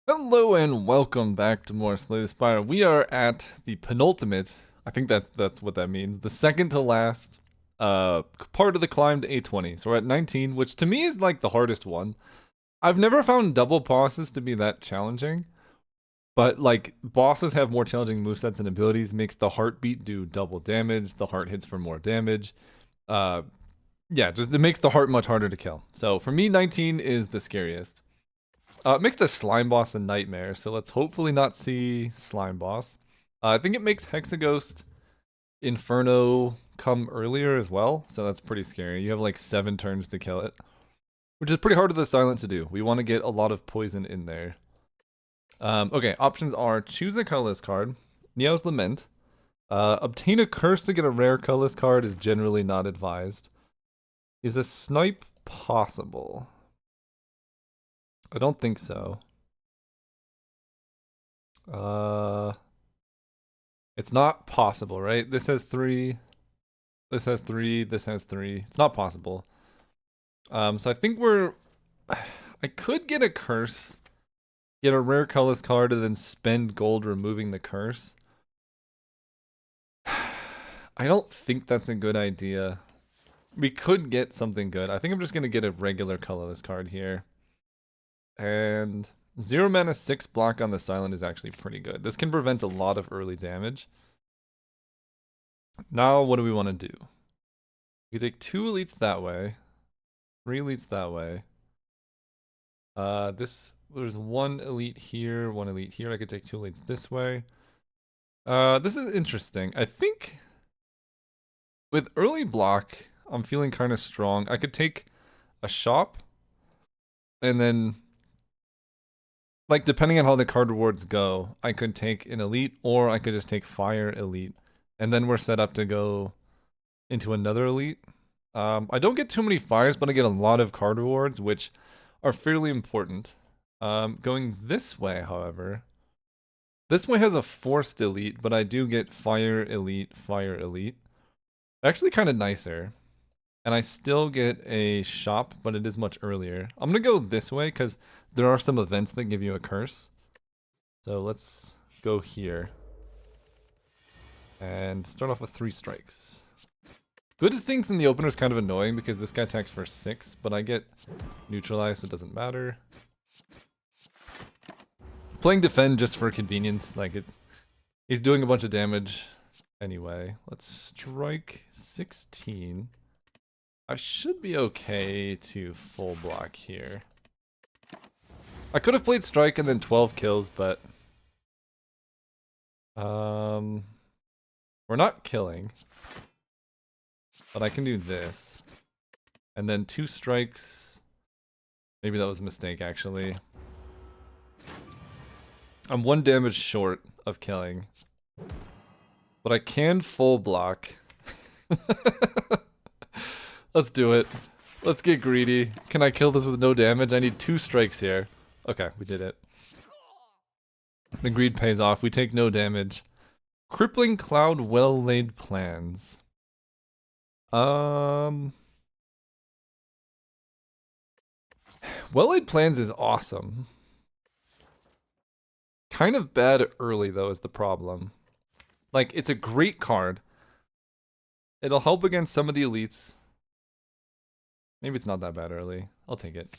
Hello and welcome back to more Slay the Spire. We are at the penultimate, I think that's what that means, the second to last part of the climb to A20. So we're at 19, which to me is like the hardest one. I've never found double bosses to be that challenging, but like bosses have more challenging movesets and abilities, makes the heartbeat do double damage, the heart hits for more damage. Uh yeah, just it makes the heart much harder to kill. So for me, 19 is the scariest. It makes the slime boss a nightmare, so let's hopefully not see slime boss. I think it makes Hexaghost Inferno come earlier as well, so that's pretty scary. You have like 7 turns to kill it, which is pretty hard with the silent to do. We want to get a lot of poison in there. Okay, options are choose a colorless card, Neo's Lament, obtain a curse to get a rare colorless card is generally not advised. Is a snipe possible? I don't think so. It's not possible, right? This has 3. This has 3. This has 3. It's not possible. So I think I could get a curse, get a rare colorless card, and then spend gold removing the curse. I don't think that's a good idea. We could get something good. I think I'm just gonna get a regular colorless card here. And 0 mana 6 block on the silent is actually pretty good. This can prevent a lot of early damage. Now, what do we want to do? We take 2 elites that way, 3 elites that way. There's 1 elite here, 1 elite here. I could take 2 elites this way. This is interesting. I think with early block, I'm feeling kind of strong. I could take a shop, and then, like, depending on how the card rewards go, I could take an elite, or I could just take fire elite, and then we're set up to go into another elite. I don't get too many fires, but I get a lot of card rewards, which are fairly important. Going this way, however, this way has a forced elite, but I do get fire elite, fire elite. Actually kind of nicer. And I still get a shop, but it is much earlier. I'm gonna go this way because there are some events that give you a curse. So let's go here. And start off with 3 strikes. Good instincts in the opener is kind of annoying because this guy attacks for 6, but I get neutralized, so it doesn't matter. Playing defend just for convenience, like he's doing a bunch of damage anyway. Let's strike 16. I should be okay to full block here. I could have played strike and then 12 kills, but we're not killing. But I can do this. And then 2 strikes. Maybe that was a mistake, actually. I'm 1 damage short of killing. But I can full block. Let's do it. Let's get greedy. Can I kill this with no damage? I need 2 strikes here. Okay, we did it. The greed pays off. We take no damage. Crippling Cloud, well-laid plans. Well-laid plans is awesome. Kind of bad early, though, is the problem. Like, it's a great card. It'll help against some of the elites. Maybe it's not that bad early. I'll take it.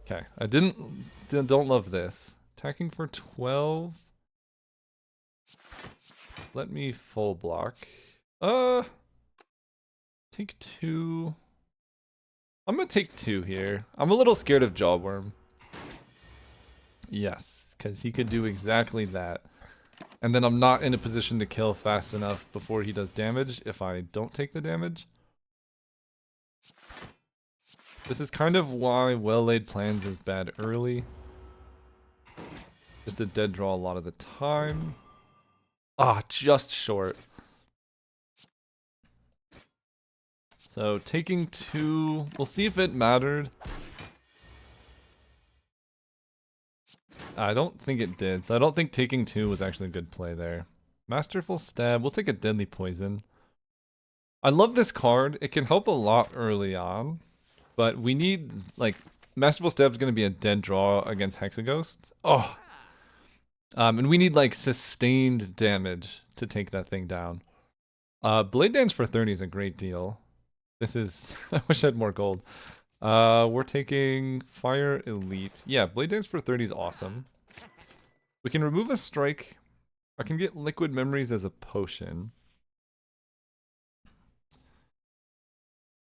Okay, I don't love this. Attacking for 12. Let me full block. Take 2. I'm gonna take 2 here. I'm a little scared of Jawworm. Yes, because he could do exactly that. And then I'm not in a position to kill fast enough before he does damage if I don't take the damage. This is kind of why well-laid plans is bad early. Just a dead draw a lot of the time. Ah, just short. So taking 2, we'll see if it mattered. I don't think it did, so I don't think taking 2 was actually a good play there. Masterful Stab, we'll take a Deadly Poison. I love this card, it can help a lot early on, but we need, like, Masterful Stab's gonna be a dead draw against Hexaghost. Oh. And we need like sustained damage to take that thing down. Blade Dance for 30 is a great deal. This is, I wish I had more gold. We're taking Fire Elite. Yeah, Blade Dance for 30 is awesome. We can remove a strike. I can get Liquid Memories as a potion.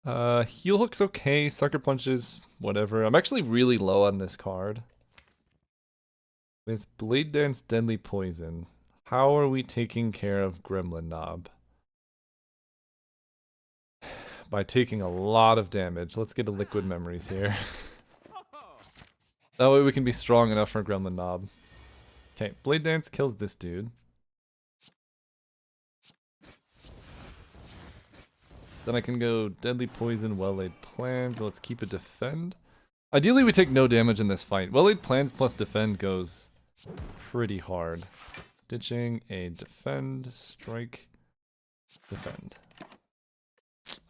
Heel Hook's okay. Sucker Punches, whatever. I'm actually really low on this card. With Blade Dance, Deadly Poison, how are we taking care of Gremlin Knob? By taking a lot of damage. Let's get a Liquid Memories here. That way we can be strong enough for Gremlin Knob. Okay, Blade Dance kills this dude. Then I can go Deadly Poison, Well-Laid Plans. Let's keep a Defend. Ideally we take no damage in this fight. Well-Laid Plans plus Defend goes pretty hard. Ditching a Defend, Strike, Defend.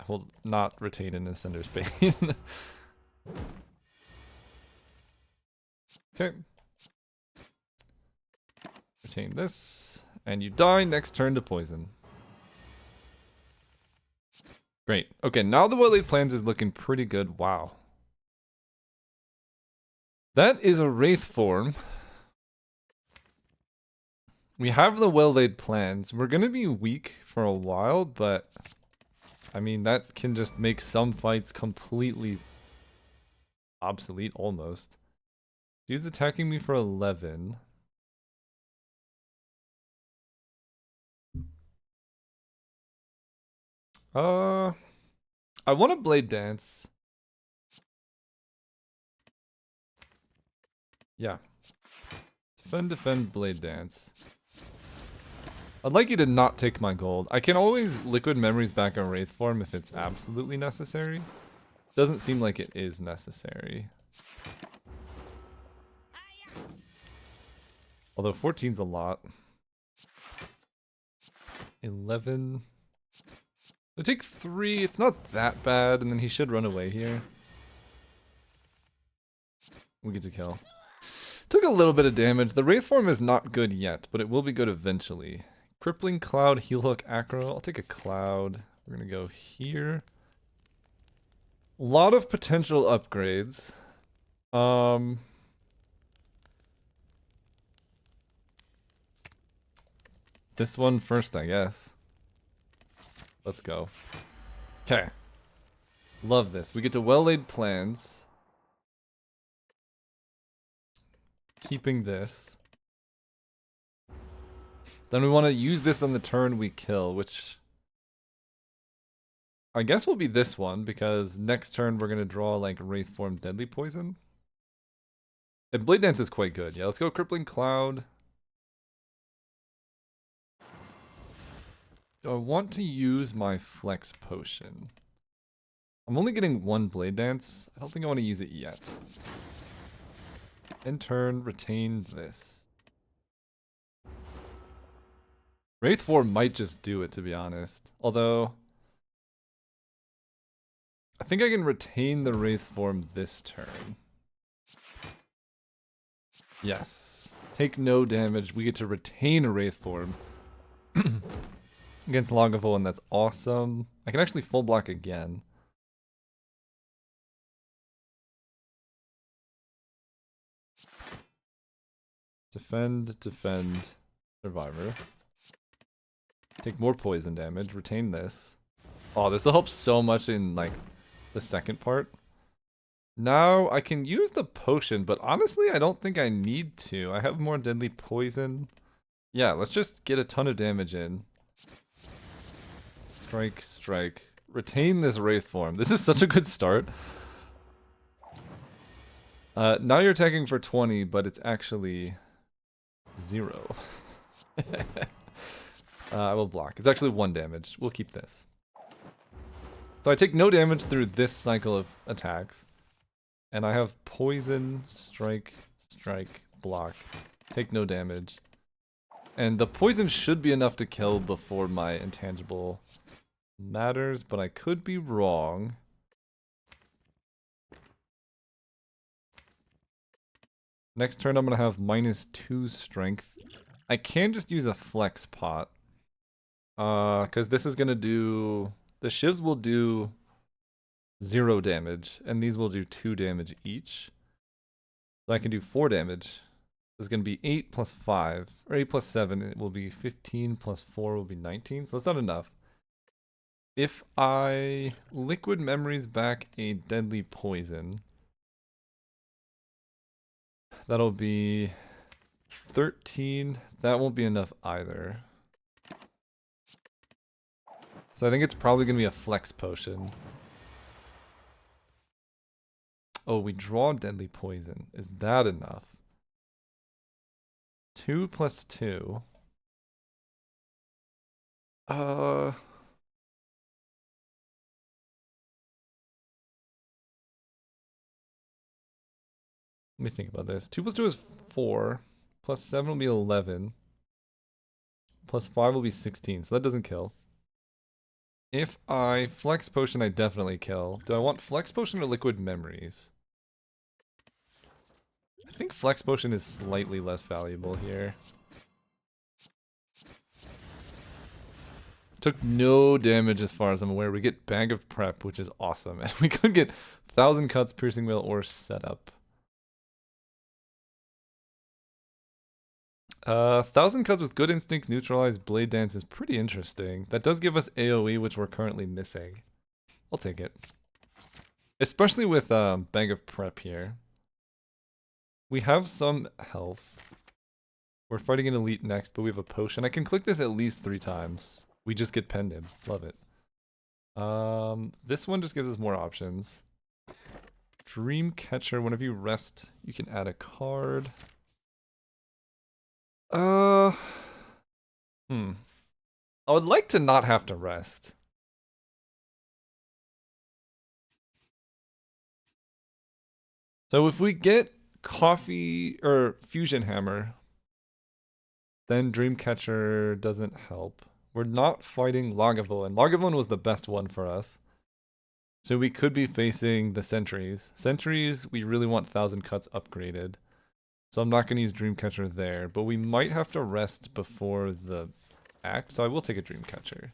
I will not retain an Ascender's Bane. Okay. Retain this. And you die next turn to poison. Great. Okay, now the Well-Laid Plans is looking pretty good. Wow. That is a Wraith form. We have the Well-Laid Plans. We're going to be weak for a while, but I mean, that can just make some fights completely obsolete almost. Dude's attacking me for 11. I want to Blade Dance. Yeah. Defend, Blade Dance. I'd like you to not take my gold. I can always Liquid Memories back a Wraith form if it's absolutely necessary. Doesn't seem like it is necessary. Although 14's a lot. 11. I take 3. It's not that bad, and then he should run away here. We get to kill. Took a little bit of damage. The Wraith form is not good yet, but it will be good eventually. Crippling Cloud, Heel Hook, Acro. I'll take a Cloud. We're gonna go here. A lot of potential upgrades. This one first, I guess. Let's go. Okay. Love this. We get to Well-Laid Plans. Keeping this. Then we want to use this on the turn we kill, which I guess will be this one, because next turn we're going to draw like Wraith Form Deadly Poison. And Blade Dance is quite good. Yeah, let's go Crippling Cloud. Do I want to use my Flex Potion? I'm only getting one Blade Dance. I don't think I want to use it yet. In turn, retain this. Wraith form might just do it, to be honest. Although, I think I can retain the Wraith form this turn. Yes. Take no damage. We get to retain a Wraith form. Against Lagavulin, and that's awesome. I can actually full block again. Defend, Survivor. Take more poison damage, retain this. Oh, this will help so much in, like, the second part. Now, I can use the potion, but honestly, I don't think I need to. I have more deadly poison. Yeah, let's just get a ton of damage in. Strike. Retain this Wraith form. This is such a good start. Now you're attacking for 20, but it's actually 0. I will block. It's actually 1 damage. We'll keep this. So I take no damage through this cycle of attacks. And I have poison, strike, block. Take no damage. And the poison should be enough to kill before my intangible matters, but I could be wrong. Next turn I'm gonna have -2 strength. I can just use a flex pot. Cause this is gonna do, the shivs will do 0 damage, and these will do 2 damage each. So I can do 4 damage. It's gonna be 8 plus 5, or 8 plus 7, it will be 15 plus 4 will be 19, so that's not enough. If I liquid memories back a deadly poison, that'll be 13. That won't be enough either. So I think it's probably going to be a flex potion. Oh, we draw deadly poison. Is that enough? 2 plus 2. Let me think about this. 2 plus 2 is 4. Plus 7 will be 11. Plus 5 will be 16, so that doesn't kill. If I flex potion, I definitely kill. Do I want flex potion or liquid memories? I think flex potion is slightly less valuable here. Took no damage as far as I'm aware. We get Bag of Prep, which is awesome. And we could get 1,000 Cuts, Piercing Whale, or Setup. 1,000 Cuts with Good Instinct, Neutralize, Blade Dance is pretty interesting. That does give us AoE, which we're currently missing. I'll take it. Especially with Bag of Prep here. We have some health. We're fighting an elite next, but we have a potion. I can click this at least 3 times. We just get Pendant. Love it. This one just gives us more options. Dreamcatcher, whenever you rest, you can add a card. I would like to not have to rest. So if we get Coffee or Fusion Hammer, then Dreamcatcher doesn't help. We're not fighting Lagavulin. Lagavulin was the best one for us. So we could be facing the Sentries. Sentries, we really want 1,000 Cuts upgraded. So I'm not going to use Dreamcatcher there, but we might have to rest before the act, so I will take a Dreamcatcher.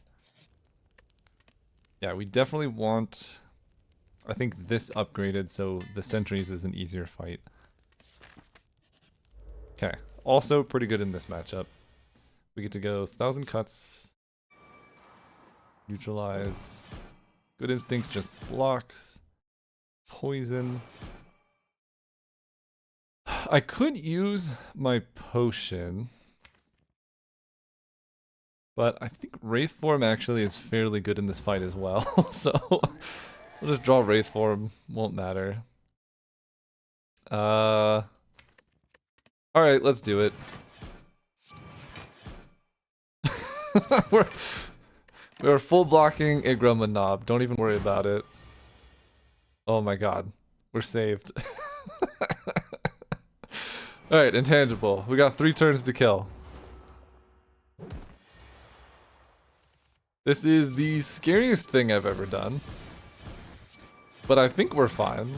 Yeah, we definitely want, I think, this upgraded so the Sentries is an easier fight. Okay, also pretty good in this matchup. We get to go 1,000 Cuts, Neutralize, Good Instinct just blocks, Poison. I could use my potion, but I think Wraith Form actually is fairly good in this fight as well, so we'll just draw Wraith Form, won't matter. Alright, let's do it. we're full blocking a Gremlin Knob, don't even worry about it. Oh my god, we're saved. Alright, intangible. We got 3 turns to kill. This is the scariest thing I've ever done. But I think we're fine.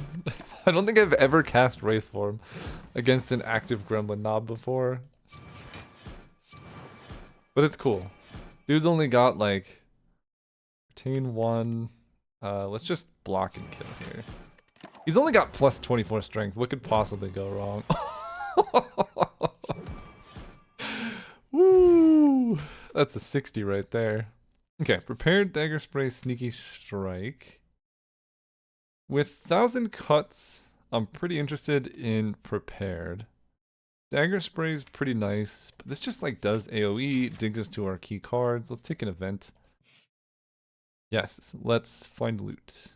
I don't think I've ever cast Wraith Form against an active Gremlin Knob before. But it's cool. Dude's only got like... Retain 1. Let's just block and kill here. He's only got plus 24 strength. What could possibly go wrong? Woo! That's a 60 right there. Okay, prepared dagger spray, sneaky strike. With 1,000 cuts, I'm pretty interested in prepared. Dagger spray is pretty nice, but this just like does AoE, digs us to our key cards. Let's take an event. Yes, let's find loot.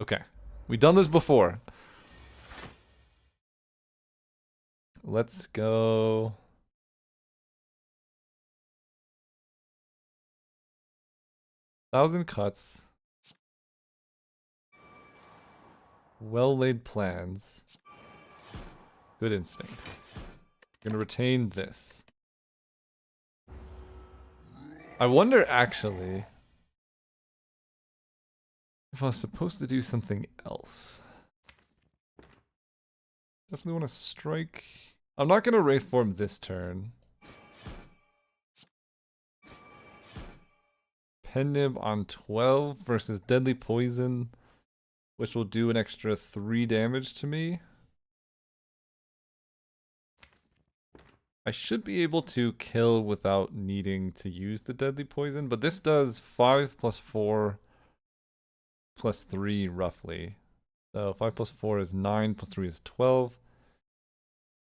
Okay, we've done this before. Let's go. Thousand cuts. Well-laid plans. Good instincts. Gonna retain this. I wonder actually if I was supposed to do something else. Definitely want to strike. I'm not going to Wraith Form this turn. Pendib on 12 versus Deadly Poison, which will do an extra 3 damage to me. I should be able to kill without needing to use the Deadly Poison, but this does 5 plus 4 plus 3 roughly. So 5 plus 4 is 9, plus 3 is 12.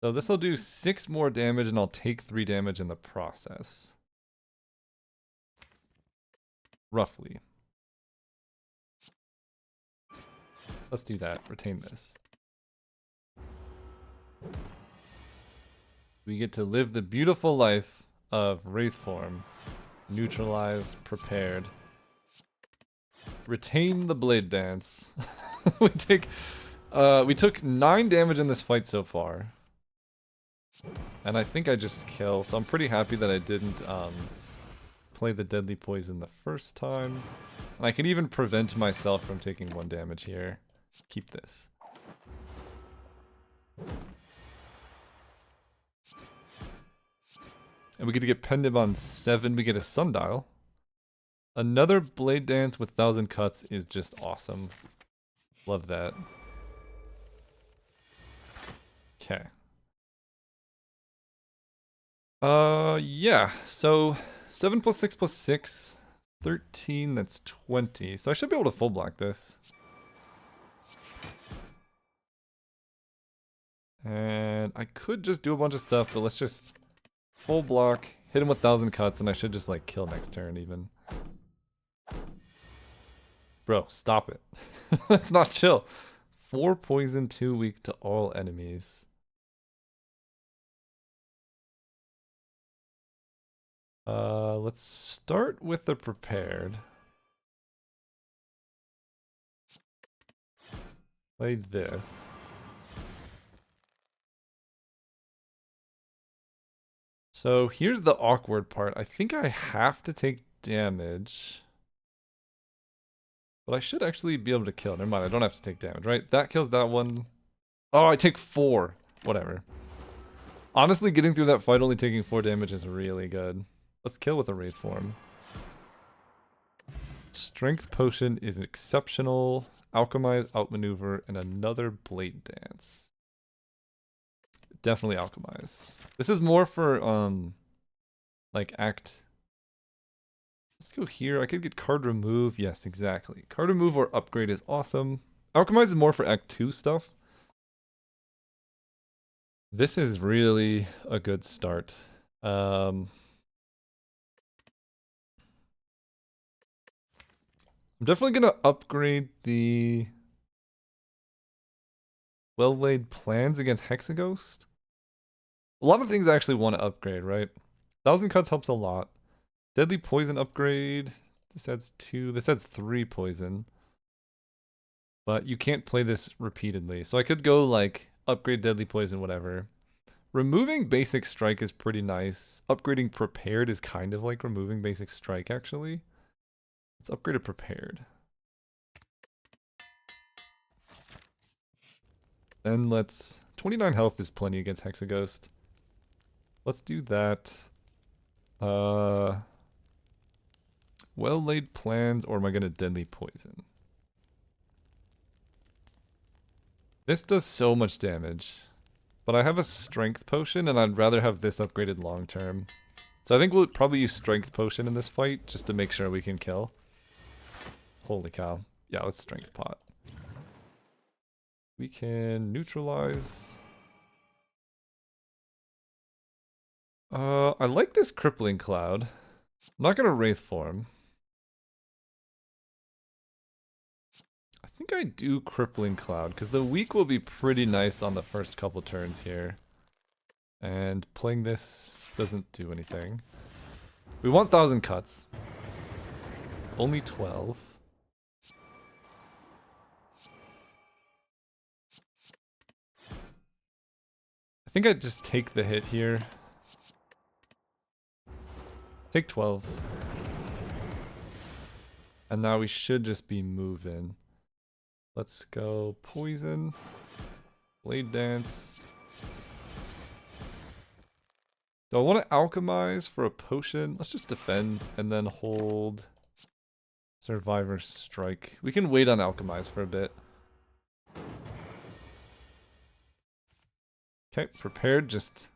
So this will do 6 more damage, and I'll take 3 damage in the process. Roughly. Let's do that. Retain this. We get to live the beautiful life of Wraith Form. Neutralize, prepared. Retain the Blade Dance. we took 9 damage in this fight so far. And I think I just kill, so I'm pretty happy that I didn't play the Deadly Poison the first time. And I can even prevent myself from taking 1 damage here. Keep this. And we get to get Pendib on 7, we get a Sundial. Another Blade Dance with 1,000 cuts is just awesome. Love that. Okay. Yeah, so 7 plus 6 plus 6, 13, that's 20. So I should be able to full block this. And I could just do a bunch of stuff, but let's just full block, hit him with 1,000 cuts, and I should just like kill next turn even. Bro, stop it. That's not chill. 4 poison, 2 weak to all enemies. Let's start with the prepared. Play this. So here's the awkward part. I think I have to take damage. But I should actually be able to kill. Never mind, I don't have to take damage, right? That kills that one. Oh, I take 4. Whatever. Honestly, getting through that fight only taking 4 damage is really good. Let's kill with a Wraith Form. Strength Potion is exceptional. Alchemize, Outmaneuver, and another Blade Dance. Definitely Alchemize. This is more for, like, Act... Let's go here. I could get Card Remove. Yes, exactly. Card Remove or Upgrade is awesome. Alchemize is more for Act 2 stuff. This is really a good start. I'm definitely going to upgrade the Well-Laid Plans against Hexaghost. A lot of things I actually want to upgrade, right? 1,000 cuts helps a lot. Deadly Poison upgrade. This adds 2. This adds 3 poison. But you can't play this repeatedly. So I could go like upgrade Deadly Poison, whatever. Removing Basic Strike is pretty nice. Upgrading Prepared is kind of like removing Basic Strike, actually. Let's upgrade to Prepared. Then let's... 29 health is plenty against Hexaghost. Let's do that. Well-Laid Plans, or am I going to Deadly Poison? This does so much damage. But I have a Strength Potion, and I'd rather have this upgraded long term. So I think we'll probably use Strength Potion in this fight, just to make sure we can kill. Holy cow. Yeah, let's Strength Pot. We can neutralize. I like this Crippling Cloud. I'm not gonna Wraith Form. I think I do Crippling Cloud, because the weak will be pretty nice on the first couple turns here. And playing this doesn't do anything. We want 1,000 cuts. Only 12. I think I'd just take the hit here. Take 12. And now we should just be moving. Let's go Poison. Blade Dance. Do I want to alchemize for a potion? Let's just defend and then hold Survivor Strike. We can wait on alchemize for a bit. Okay, prepared. Just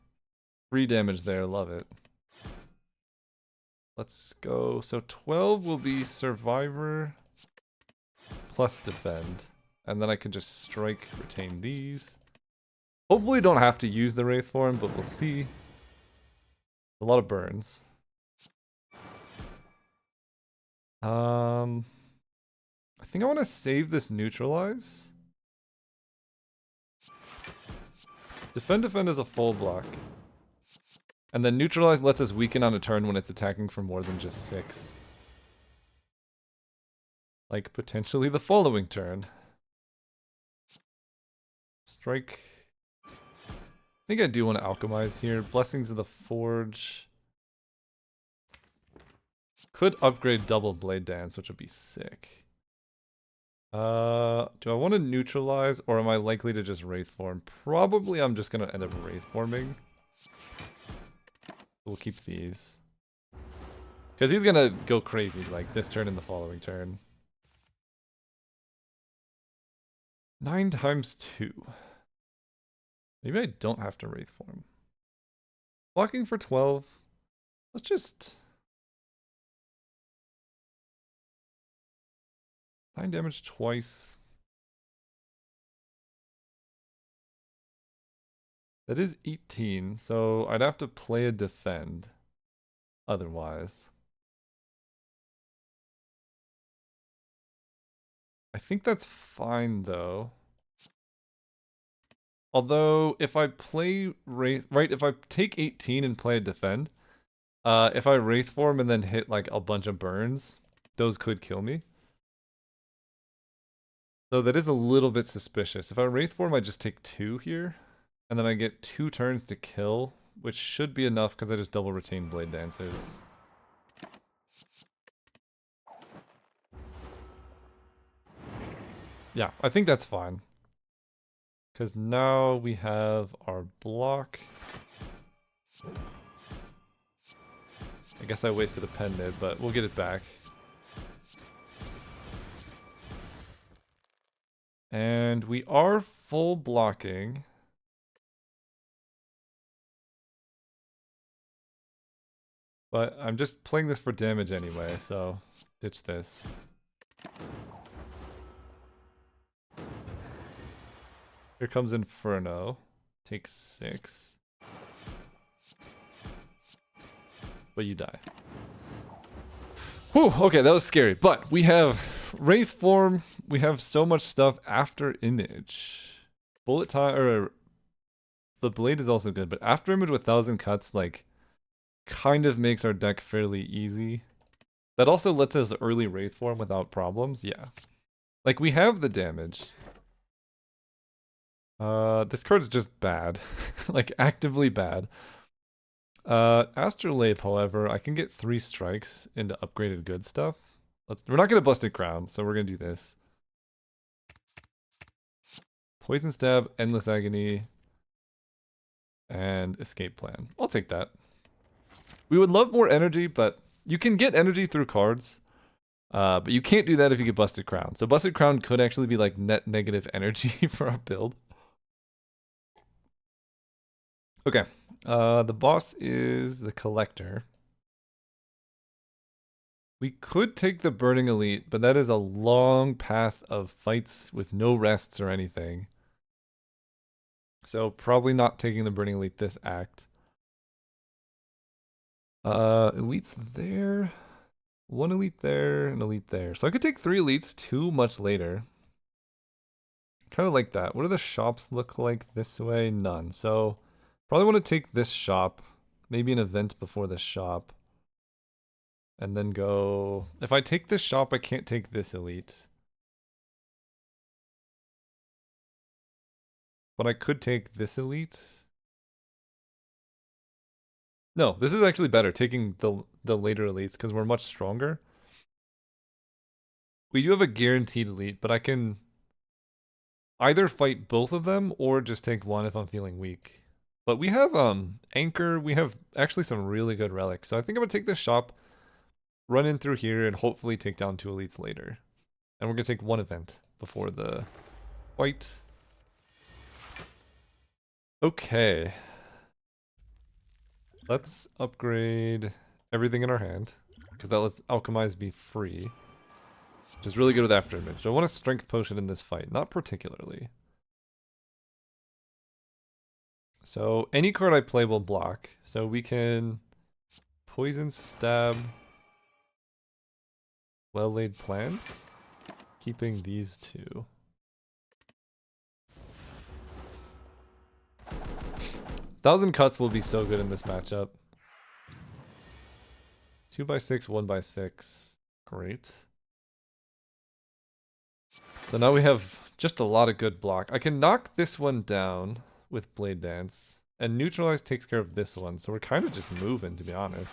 3 damage there. Love it. Let's go. So 12 will be Survivor plus defend. And then I can just strike, retain these. Hopefully don't have to use the Wraith form, but we'll see. A lot of burns. I think I want to save this neutralize. Defend is a full block. And then neutralize lets us weaken on a turn when it's attacking for more than just 6. Like potentially the following turn. Strike. I think I do want to alchemize here. Blessings of the Forge. Could upgrade double blade dance, which would be sick. Do I want to neutralize or am I likely to just wraith form? Probably I'm just gonna end up wraith forming. We'll keep these. Because he's gonna go crazy like this turn and the following turn. 9 times 2. Maybe I don't have to wraith form. Blocking for 12. Let's just 9 damage twice. That is 18, so I'd have to play a defend otherwise. I think that's fine though. Although if I play Wraith, right, if I take 18 and play a defend, if I Wraith form and then hit like a bunch of burns, those could kill me. So that is a little bit suspicious. If I Wraith form, I just take 2 here. And then I get 2 turns to kill, which should be enough because I just double retain blade dances. Yeah, I think that's fine. Because now we have our block. I guess I wasted a pen nib, but we'll get it back. And we are full blocking. But I'm just playing this for damage anyway, so ditch this. Here comes Inferno. Takes 6. But you die. Whew, okay, that was scary. But we have Wraith form. We have so much stuff after image. Bullet time, or the blade is also good, but after image with 1,000 cuts, like, kind of makes our deck fairly easy. That also lets us early Wraith form without problems. Yeah. Like, we have the damage. This card's just bad. Like, actively bad. Astrolabe, however, I can get 3 strikes into upgraded good stuff. We're not gonna Busted Crown, so we're gonna do this. Poison Stab, Endless Agony, and Escape Plan. I'll take that. We would love more energy, but you can get energy through cards. But you can't do that if you get Busted Crown. So Busted Crown could actually be like net negative energy for our build. Okay. The boss is the Collector. We could take the Burning Elite, but that is a long path of fights with no rests or anything. So probably not taking the Burning Elite this act. Elites there. 1 elite there, an elite there. So I could take 3 elites 2 much later. Kind of like that. What do the shops look like this way? None. So probably want to take this shop. Maybe an event before this shop. And then go... If I take this shop, I can't take this elite. But I could take this elite. No, this is actually better, taking the later elites, because we're much stronger. We do have a guaranteed elite, but I can either fight both of them or just take one if I'm feeling weak. But we have Anchor, we have actually some really good relics. So I think I'm gonna take this shop, run in through here, and hopefully take down 2 elites later. And we're gonna take one event before the fight. Okay. Let's upgrade everything in our hand, because that lets Alchemize be free. Which is really good with After Image. So I want a Strength Potion in this fight, not particularly. So any card I play will block. So we can Poison Stab, Well-Laid Plans, keeping these 2. Thousand Cuts will be so good in this matchup. 2x6, 1x6. Great. So now we have just a lot of good block. I can knock this one down with Blade Dance, and Neutralize takes care of this one, so we're kind of just moving, to be honest.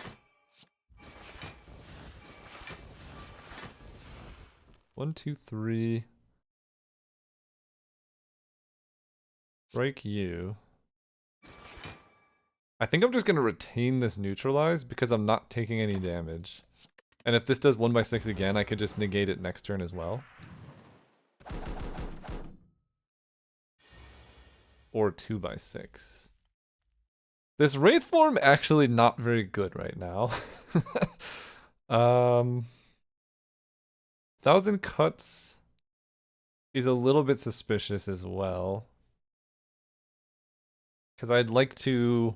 1, 2, 3. Strike you. I think I'm just going to retain this Neutralize because I'm not taking any damage. And if this does 1x6 again, I could just negate it next turn as well. Or 2x6. This Wraith form actually not very good right now. 1000 Cuts is a little bit suspicious as well. Because I'd like to...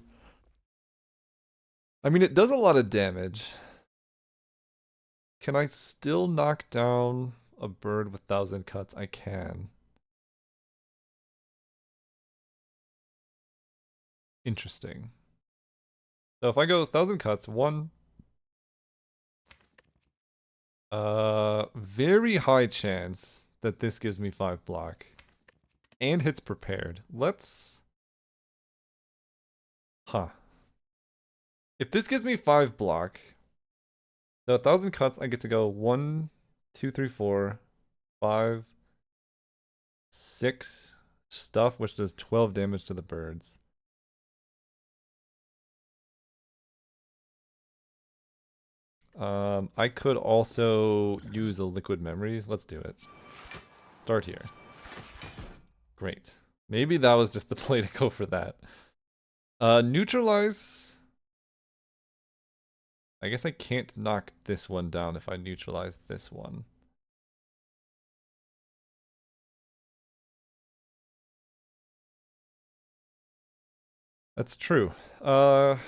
I mean, it does a lot of damage. Can I still knock down a bird with 1000 Cuts? I can. Interesting. So if I go 1000 Cuts, 1... very high chance that this gives me 5 block. And hits prepared. Let's... Huh. If this gives me 5 block, so 1000 Cuts, I get to go 1, 2, 3, 4, 5, 6 stuff, which does 12 damage to the birds. I could also use the Liquid Memories. Let's do it. Start here. Great. Maybe that was just the play to go for that. Neutralize. I guess I can't knock this one down if I neutralize this one. That's true. But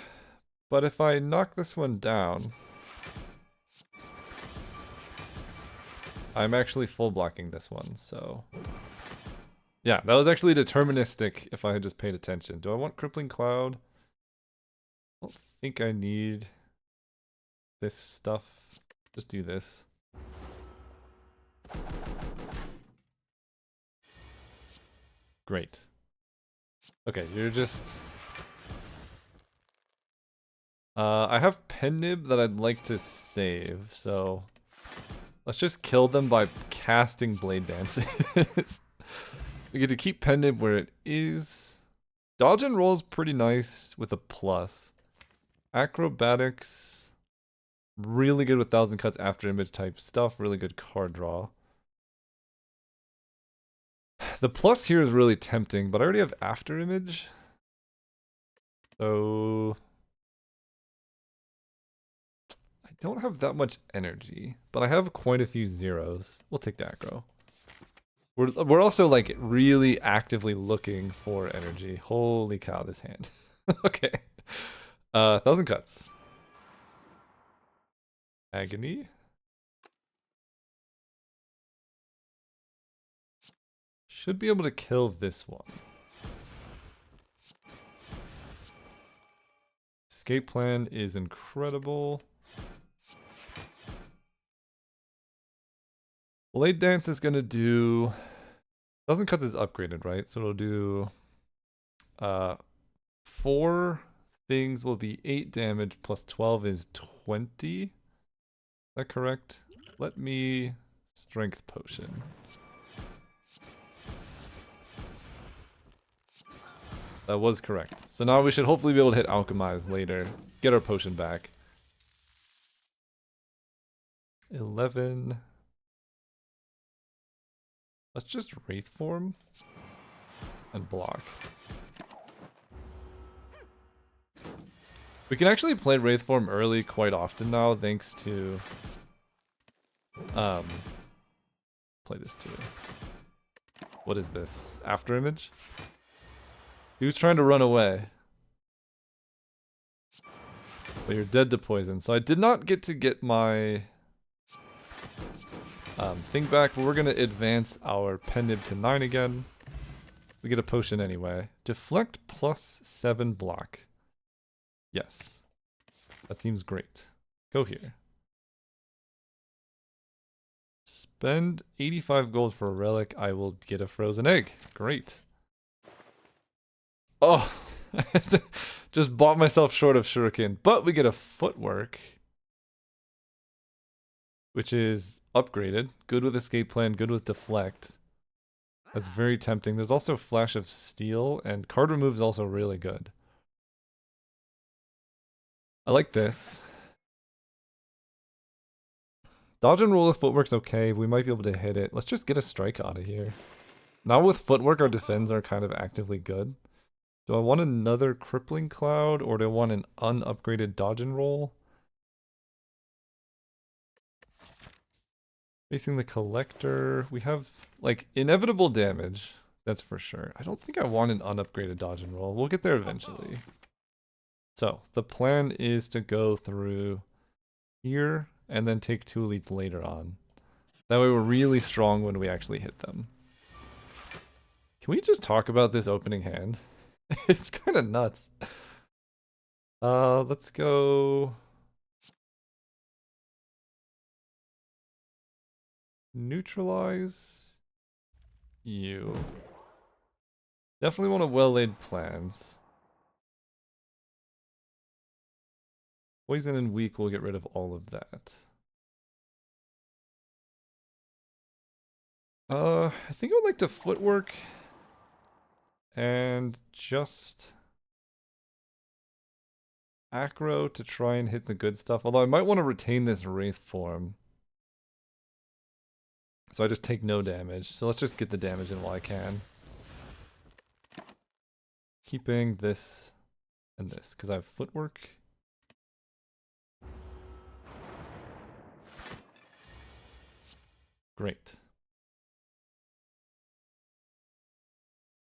if I knock this one down, I'm actually full blocking this one, so... Yeah, that was actually deterministic if I had just paid attention. Do I want Crippling Cloud? I don't think I need this stuff. Just do this. Great. Okay, you're just... I have Pen Nib that I'd like to save, so... Let's just kill them by casting Blade Dances. We get to keep Pen Nib where it is. Dodge and roll is pretty nice with a plus. Acrobatics, really good with 1000 Cuts after image type stuff. Really good card draw. The plus here is really tempting, but I already have after image. So I don't have that much energy, but I have quite a few zeros. We'll take the aggro. We're also like really actively looking for energy. Holy cow, this hand. Okay. 1000 Cuts. Agony. Should be able to kill this one. Escape plan is incredible. Blade Dance is gonna do... 1000 Cuts is upgraded, right? So it'll do... 4 things will be 8 damage plus 12 is 20. Is that correct? Let me... Strength Potion. That was correct. So now we should hopefully be able to hit Alchemize later. Get our potion back. 11. Let's just Wraith form and block. We can actually play Wraith form early quite often now, thanks to play this too. What is this? After image? He was trying to run away. But you're dead to poison. So I did not get my thing back, but we're gonna advance our Pendant to 9 again. We get a potion anyway. Deflect plus 7 block. Yes. That seems great. Go here. Spend 85 gold for a relic. I will get a frozen egg. Great. Oh, just bought myself short of shuriken, but we get a footwork, which is upgraded. Good with escape plan, good with deflect. That's very tempting. There's also flash of steel, and card remove is also really good. I like this. Dodge and roll of footwork's okay. We might be able to hit it. Let's just get a strike out of here. Now with footwork, our defends are kind of actively good. Do I want another crippling cloud, or do I want an unupgraded dodge and roll? Facing the collector, we have like inevitable damage. That's for sure. I don't think I want an unupgraded dodge and roll. We'll get there eventually. So the plan is to go through here and then take 2 elites later on. That way we're really strong when we actually hit them. Can we just talk about this opening hand? It's kind of nuts. Let's go neutralize you. Definitely want a well-laid plans. Poison and weak will get rid of all of that. I think I would like to footwork and just acro to try and hit the good stuff. Although I might want to retain this Wraith form. So I just take no damage. So let's just get the damage in while I can. Keeping this and this, because I have footwork. Great.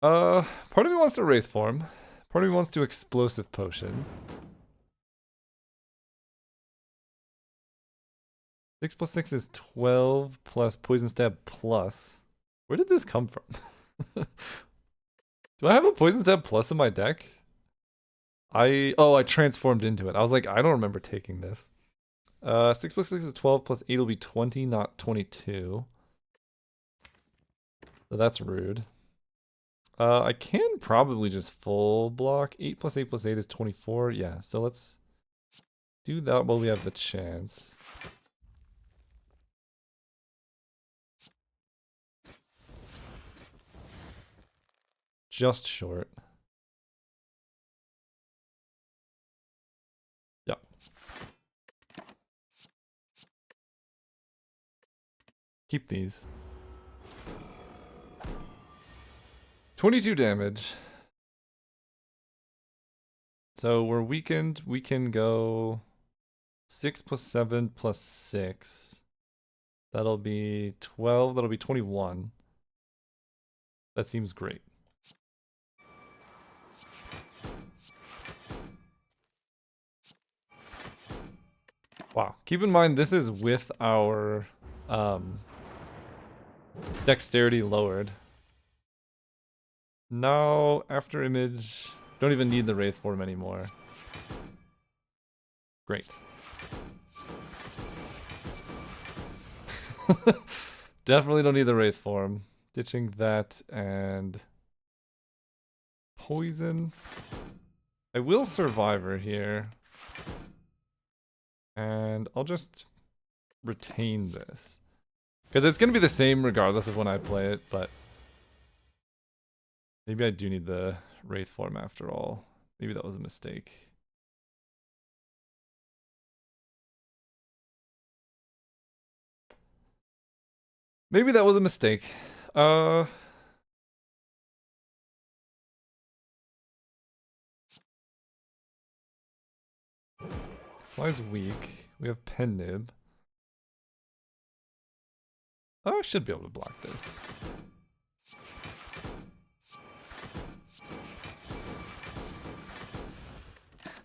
Part of me wants to Wraith form. Part of me wants to explosive potion. 6 plus 6 is 12 plus poison stab plus. Where did this come from? Do I have a poison stab plus in my deck? I transformed into it. I was like, I don't remember taking this. 6 plus 6 is 12 plus 8 will be 20, not 22. So that's rude. I can probably just full block. 8 plus 8 plus 8 is 24. Yeah, so let's do that while we have the chance. Just short. Yeah. Keep these. 22 damage. So we're weakened. We can go 6 plus 7 plus 6. That'll be 12. That'll be 21. That seems great. Wow. Keep in mind, this is with our dexterity lowered. Now, after image, don't even need the Wraith form anymore. Great. Definitely don't need the Wraith form. Ditching that and poison. I will Survivor here. And I'll just retain this. Because it's going to be the same regardless of when I play it, but Maybe I do need the Wraith form after all. Maybe that was a mistake. Maybe that was a mistake. Fly's weak. We have Pen Nib. Oh, I should be able to block this.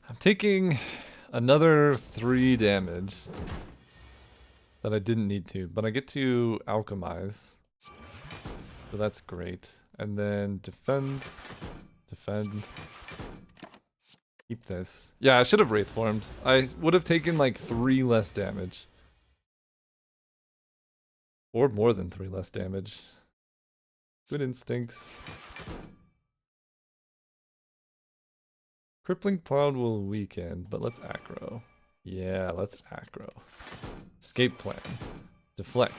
I'm taking another 3 damage that I didn't need to, but I get to alchemize. So that's great. And then defend. Keep this. Yeah, I should have Wraith formed. I would have taken like 3 less damage. Or more than 3 less damage. Good instincts. Crippling Cloud will weaken, but let's aggro. Yeah, let's aggro. Escape plan. Deflect.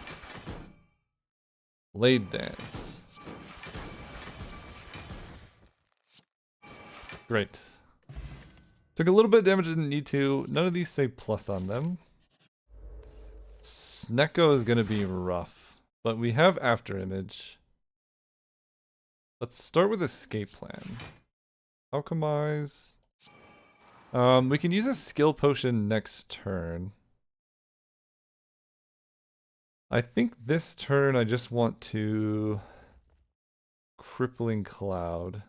Blade Dance. Great. Took a little bit of damage, didn't need to. None of these say plus on them. Snecko is going to be rough, but we have After Image. Let's start with Escape Plan. Alchemize. We can use a skill potion next turn. I think this turn I just want to Crippling Cloud.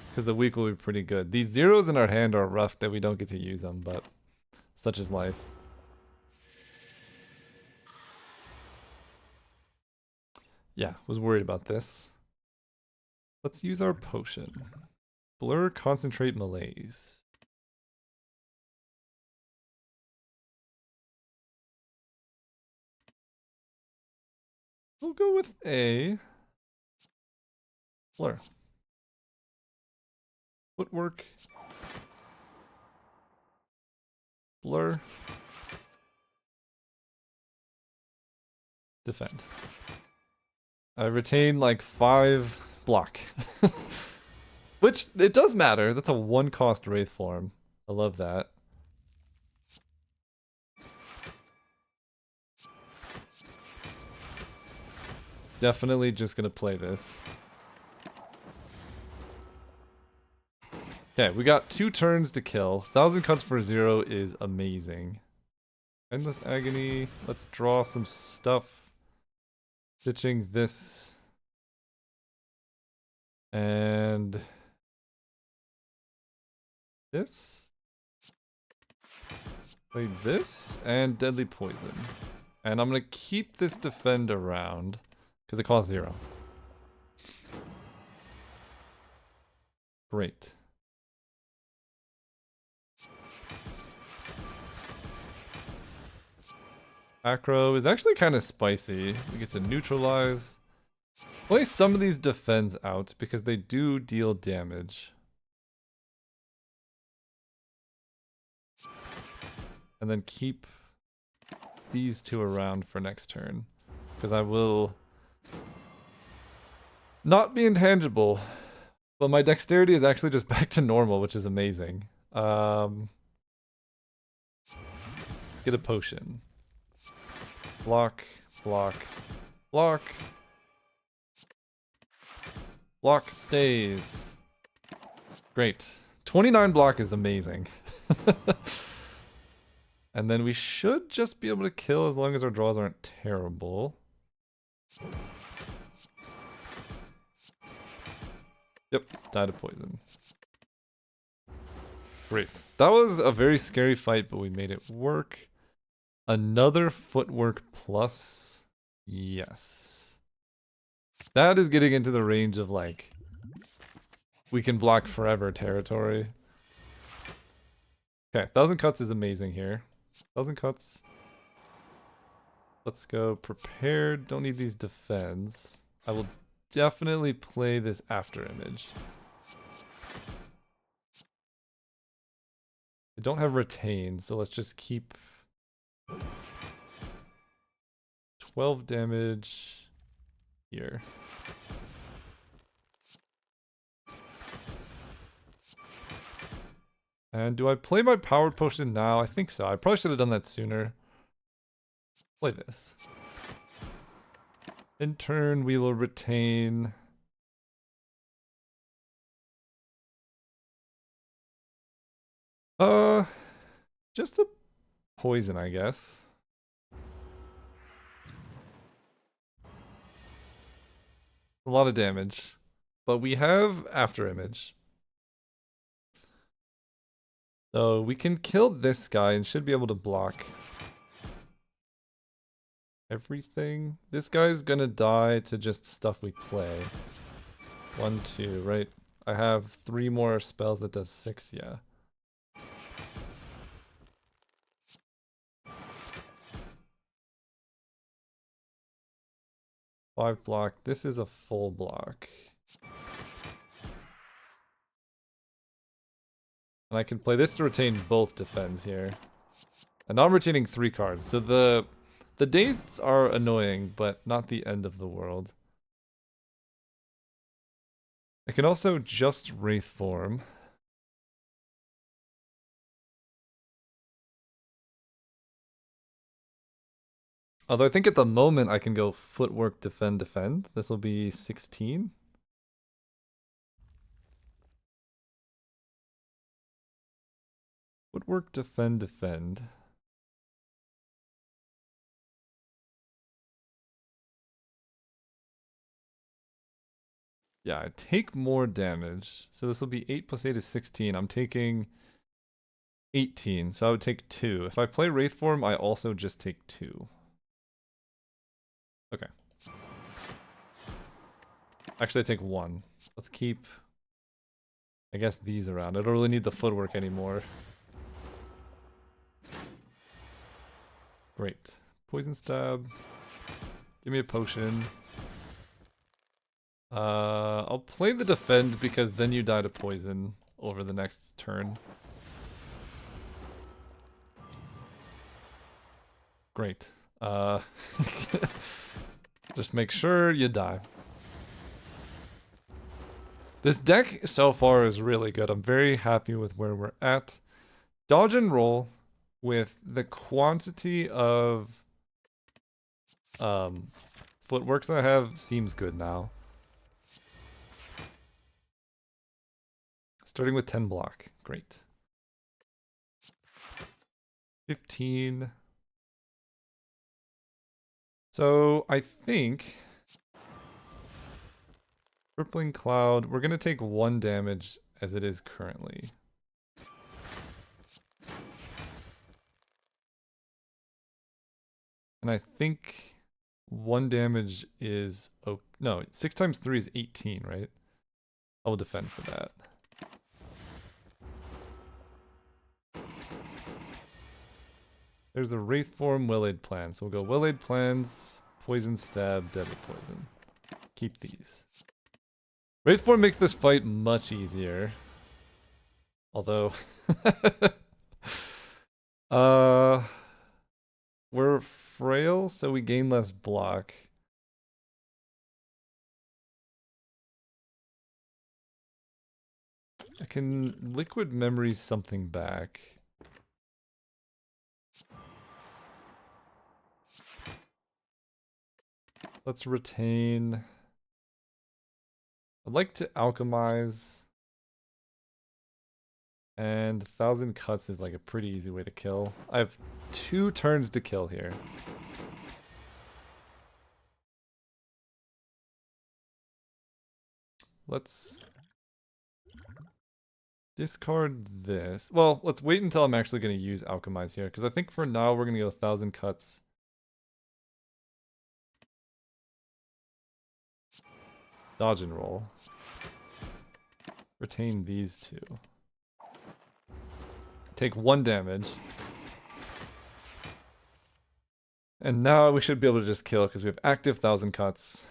Because the weak will be pretty good. These zeros in our hand are rough that we don't get to use them, but such is life. Yeah, was worried about this. Let's use our potion. Blur, Concentrate, Malaise. We'll go with a Blur. Footwork. Blur. Defend. I retain like 5 block. Which, it does matter. That's a 1-cost Wraith form. I love that. Definitely just gonna play this. Okay, we got 2 turns to kill. 1,000 cuts for 0 is amazing. Endless Agony. Let's draw some stuff. Stitching this. And this. Play this and Deadly Poison. And I'm gonna keep this Defend around because it costs 0. Great. Acro is actually kind of spicy. We get to neutralize. Play some of these defends out because they do deal damage. And then keep these 2 around for next turn. Because I will not be intangible. But my dexterity is actually just back to normal, which is amazing. Get a potion. Block, block, block. Block stays. Great. 29 block is amazing. And then we should just be able to kill as long as our draws aren't terrible. Yep, die to poison. Great. That was a very scary fight, but we made it work. Another footwork plus. Yes. That is getting into the range of like we can block forever territory. Okay, 1,000 cuts is amazing here. 1,000 cuts. Let's go prepared. Don't need these defends. I will definitely play this After Image. I don't have retain, so let's just keep 12 damage here. And do I play my powered potion now? I think so. I probably should have done that sooner. Play this. In turn, we will retain... Just a poison, I guess. A lot of damage. But we have After Image. So we can kill this guy and should be able to block everything. This guy's gonna die to just stuff we play. 1, 2, right? I have 3 more spells that does 6, yeah. Five block. This is a full block. And I can play this to retain both defends here. And now I'm retaining 3 cards. So the dates are annoying, but not the end of the world. I can also just Wraith form. Although I think at the moment I can go footwork, defend, defend. This will be 16. Footwork, defend, defend. Yeah, I take more damage. So this will be 8 plus 8 is 16. I'm taking 18, so I would take 2. If I play Wraith form, I also just take 2. Okay. Actually, I take 1. Let's keep, I guess, these around. I don't really need the footwork anymore. Great. Poison stab. Give me a potion. I'll play the defend because then you die to poison over the next turn. Great. Just make sure you die. This deck so far is really good. I'm very happy with where we're at. Dodge and roll with the quantity of footworks I have seems good now. Starting with 10 block. Great. 15. So I think Crippling Cloud, we're going to take 1 damage as it is currently. And I think 1 damage is... Oh, no, 6 times 3 is 18, right? I will defend for that. There's a Wraith form, Will-Aid plan. So we'll go Will-Aid plans, Poison Stab, Deadly Poison. Keep these. Wraith form makes this fight much easier. Although... we're frail, so we gain less block. I can liquid memory something back. Let's retain. I'd like to alchemize. And 1,000 cuts is like a pretty easy way to kill. I have 2 turns to kill here. Let's discard this. Well, let's wait until I'm actually going to use alchemize here, because I think for now we're going to go 1,000 cuts. Dodge and roll. Retain these 2. Take 1 damage. And now we should be able to just kill because we have active 1,000 cuts.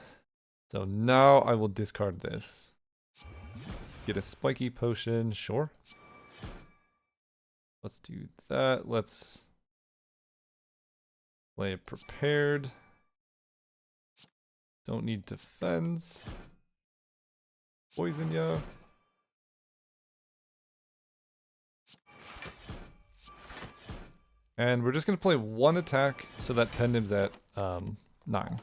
So now I will discard this. Get a spiky potion, sure. Let's do that. Let's play prepared. Don't need defense. Poison ya. And we're just going to play one attack so that Pendim's at 9.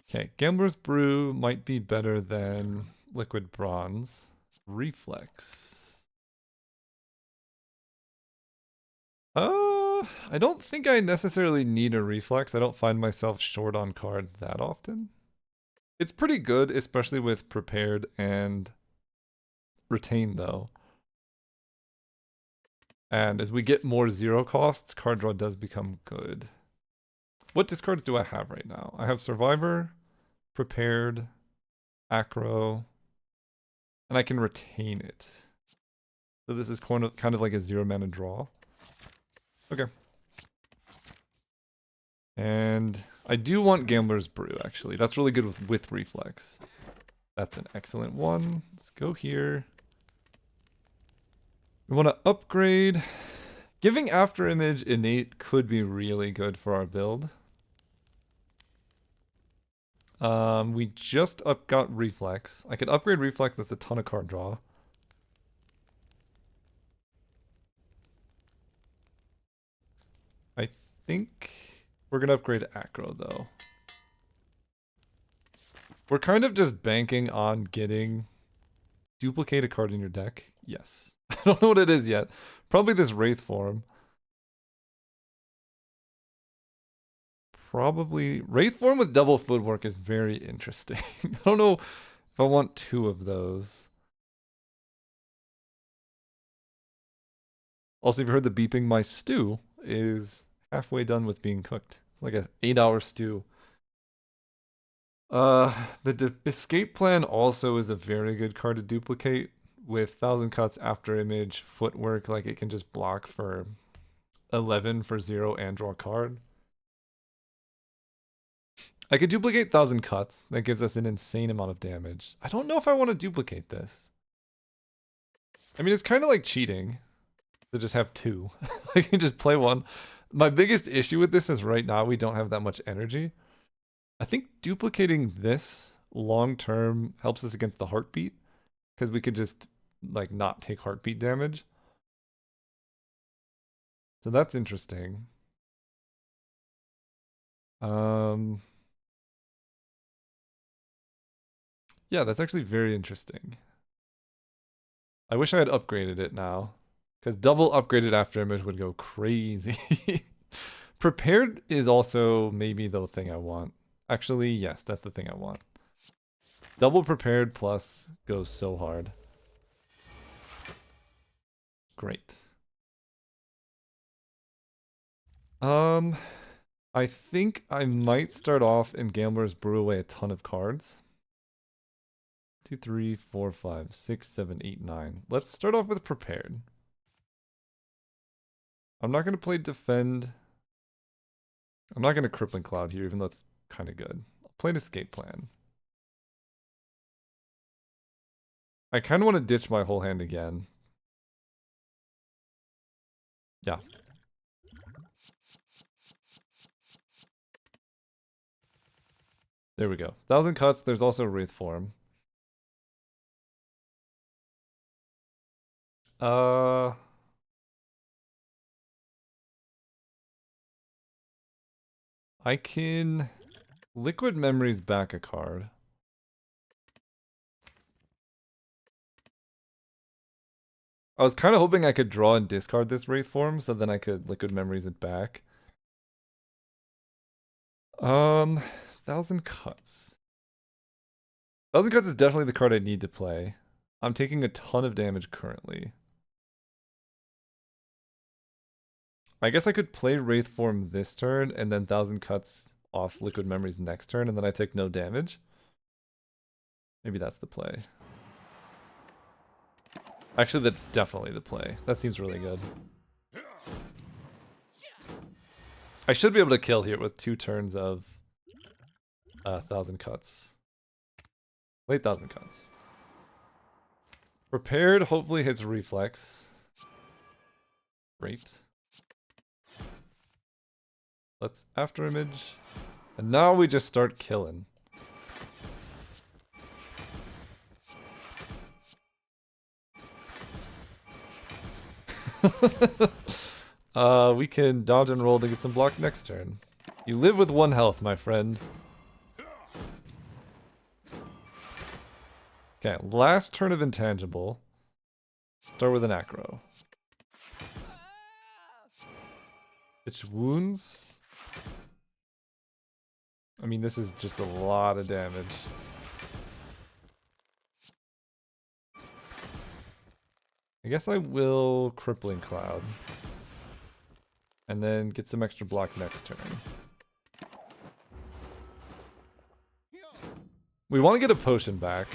Okay, Gambler's Brew might be better than Liquid Bronze. Reflex. I don't think I necessarily need a Reflex. I don't find myself short on cards that often. It's pretty good, especially with Prepared and Retain, though. And as we get more zero costs, card draw does become good. What discards do I have right now? I have Survivor, Prepared, Acro, and I can retain it. So this is kind of like a 0-mana draw. Okay. And I do want Gambler's Brew, actually. That's really good with Reflex. That's an excellent one. Let's go here. We want to upgrade. Giving Afterimage Innate could be really good for our build. We just got Reflex. I could upgrade Reflex, that's a ton of card draw. I think we're going to upgrade Acro, though. We're kind of just banking on getting duplicate a card in your deck. Yes. I don't know what it is yet. Probably this Wraith form. Probably Wraith form with double footwork is very interesting. I don't know if I want 2 of those. Also, if you heard the beeping, my stew is halfway done with being cooked. It's like an 8-hour stew. The escape plan also is a very good card to duplicate with 1,000 cuts, Afterimage, footwork. Like it can just block for 11 for 0 and draw a card. I could duplicate 1,000 cuts. That gives us an insane amount of damage. I don't know if I want to duplicate this. I mean, it's kind of like cheating to just have 2. I can just play 1. My biggest issue with this is right now we don't have that much energy. I think duplicating this long term helps us against the heartbeat because we could just like not take heartbeat damage. So that's interesting. Yeah, that's actually very interesting. I wish I had upgraded it now because double upgraded Afterimage would go crazy. Prepared is also maybe the thing I want. Actually, yes, that's the thing I want. Double Prepared plus goes so hard. Great. I think I might start off and Gamblers brew away a ton of cards. 2, 3, 4, 5, 6, 7, 8, 9. Let's start off with Prepared. I'm not going to play Defend. I'm not going to Crippling Cloud here, even though it's kind of good. I'll play an Escape Plan. I kind of want to ditch my whole hand again. Yeah. There we go. 1,000 cuts. There's also Wraith form. I can Liquid Memories back a card. I was kind of hoping I could draw and discard this Wraith form, so then I could Liquid Memories it back. 1,000 cuts. 1,000 cuts is definitely the card I need to play. I'm taking a ton of damage currently. I guess I could play Wraith form this turn and then 1,000 cuts off Liquid Memories next turn, and then I take no damage. Maybe that's the play. Actually, that's definitely the play. That seems really good. I should be able to kill here with 2 turns of 1,000 cuts. Late 1,000 cuts. Prepared hopefully hits Reflex. Great. Let's Afterimage. And now we just start killing. We can dodge and roll to get some block next turn. You live with 1 health, my friend. Okay, last turn of intangible. Start with an acro. It's wounds. I mean, this is just a lot of damage. I guess I will Crippling Cloud. And then get some extra block next turn. We want to get a potion back.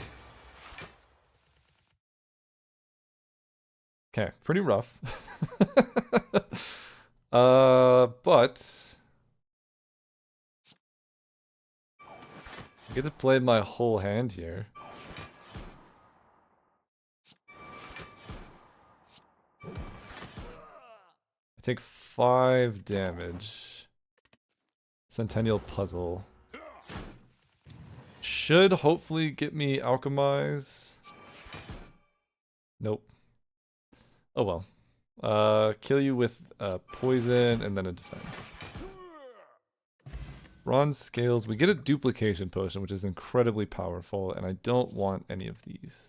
Okay, pretty rough. But I get to play my whole hand here. I take 5 damage. Centennial Puzzle. Should hopefully get me Alchemize. Nope. Oh well. Kill you with poison and then a defend. Bronze Scales. We get a duplication potion, which is incredibly powerful, and I don't want any of these.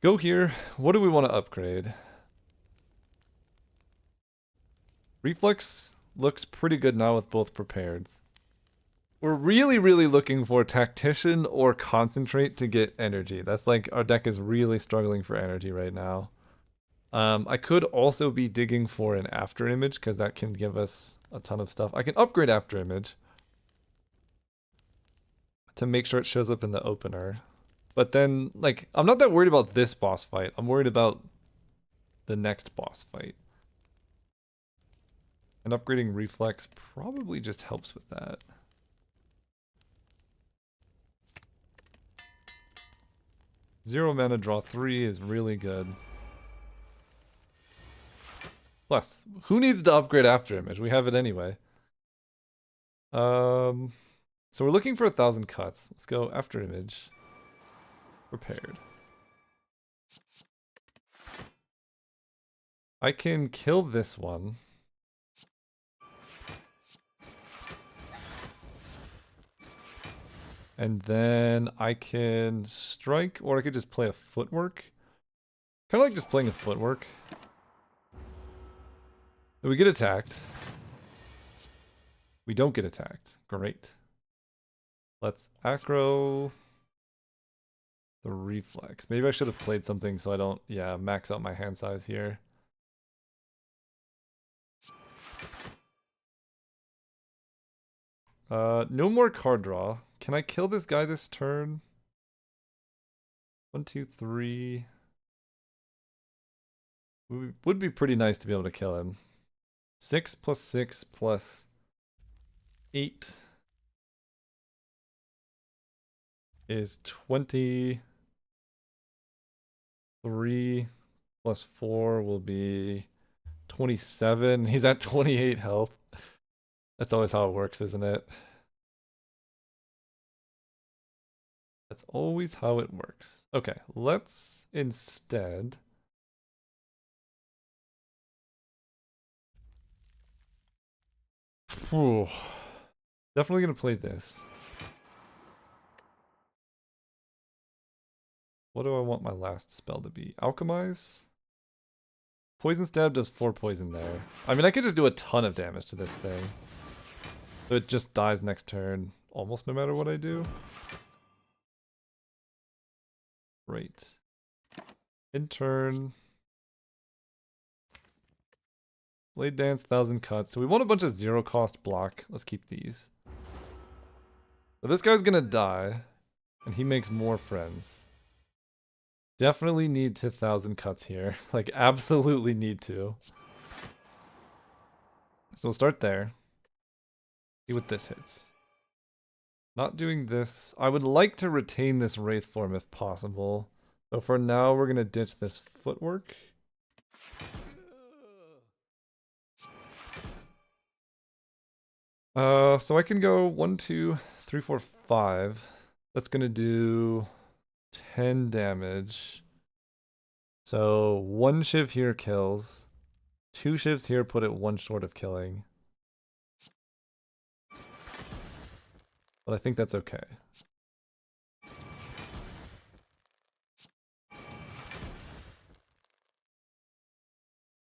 Go here. What do we want to upgrade? Reflex looks pretty good now with both prepareds. We're really looking for Tactician or Concentrate to get energy. That's like, our deck is really struggling for energy right now. I could also be digging for an After Image, because that can give us a ton of stuff. I can upgrade After Image to make sure it shows up in the opener. But then, like, I'm not that worried about this boss fight. I'm worried about the next boss fight. And upgrading Reflex probably just helps with that. Zero mana, draw 3 is really good. Plus, who needs to upgrade After Image? We have it anyway. So we're looking for 1,000 cuts. Let's go After Image. Prepared. I can kill this one. And then I can strike, or I could just play a Footwork. Kind of like just playing a Footwork. We get attacked. We don't get attacked. Great. Let's acro the Reflex. Maybe I should have played something so I don't, yeah, max out my hand size here. No more card draw. Can I kill this guy this turn? 1, 2, 3. Would be pretty nice to be able to kill him. 6 plus 6 plus 8 is 23 plus 4 will be 27. He's at 28 health. That's always how it works, isn't it? That's always how it works. Okay, let's instead... Whew. Definitely gonna play this. What do I want my last spell to be? Alchemize? Poison Stab does 4 poison there. I mean, I could just do a ton of damage to this thing. So it just dies next turn, almost no matter what I do. Great. In turn. Blade Dance, 1,000 cuts. So we want a bunch of 0 cost block. Let's keep these. So this guy's gonna die, and he makes more friends. Definitely need to 1,000 cuts here. Like, absolutely need to. So we'll start there. See what this hits. Not doing this. I would like to retain this Wraith form if possible. So for now, we're gonna ditch this Footwork. So I can go 1, 2, 3, 4, 5. That's gonna do 10 damage. So 1 shiv here kills. 2 shivs here put it 1 short of killing. But I think that's okay.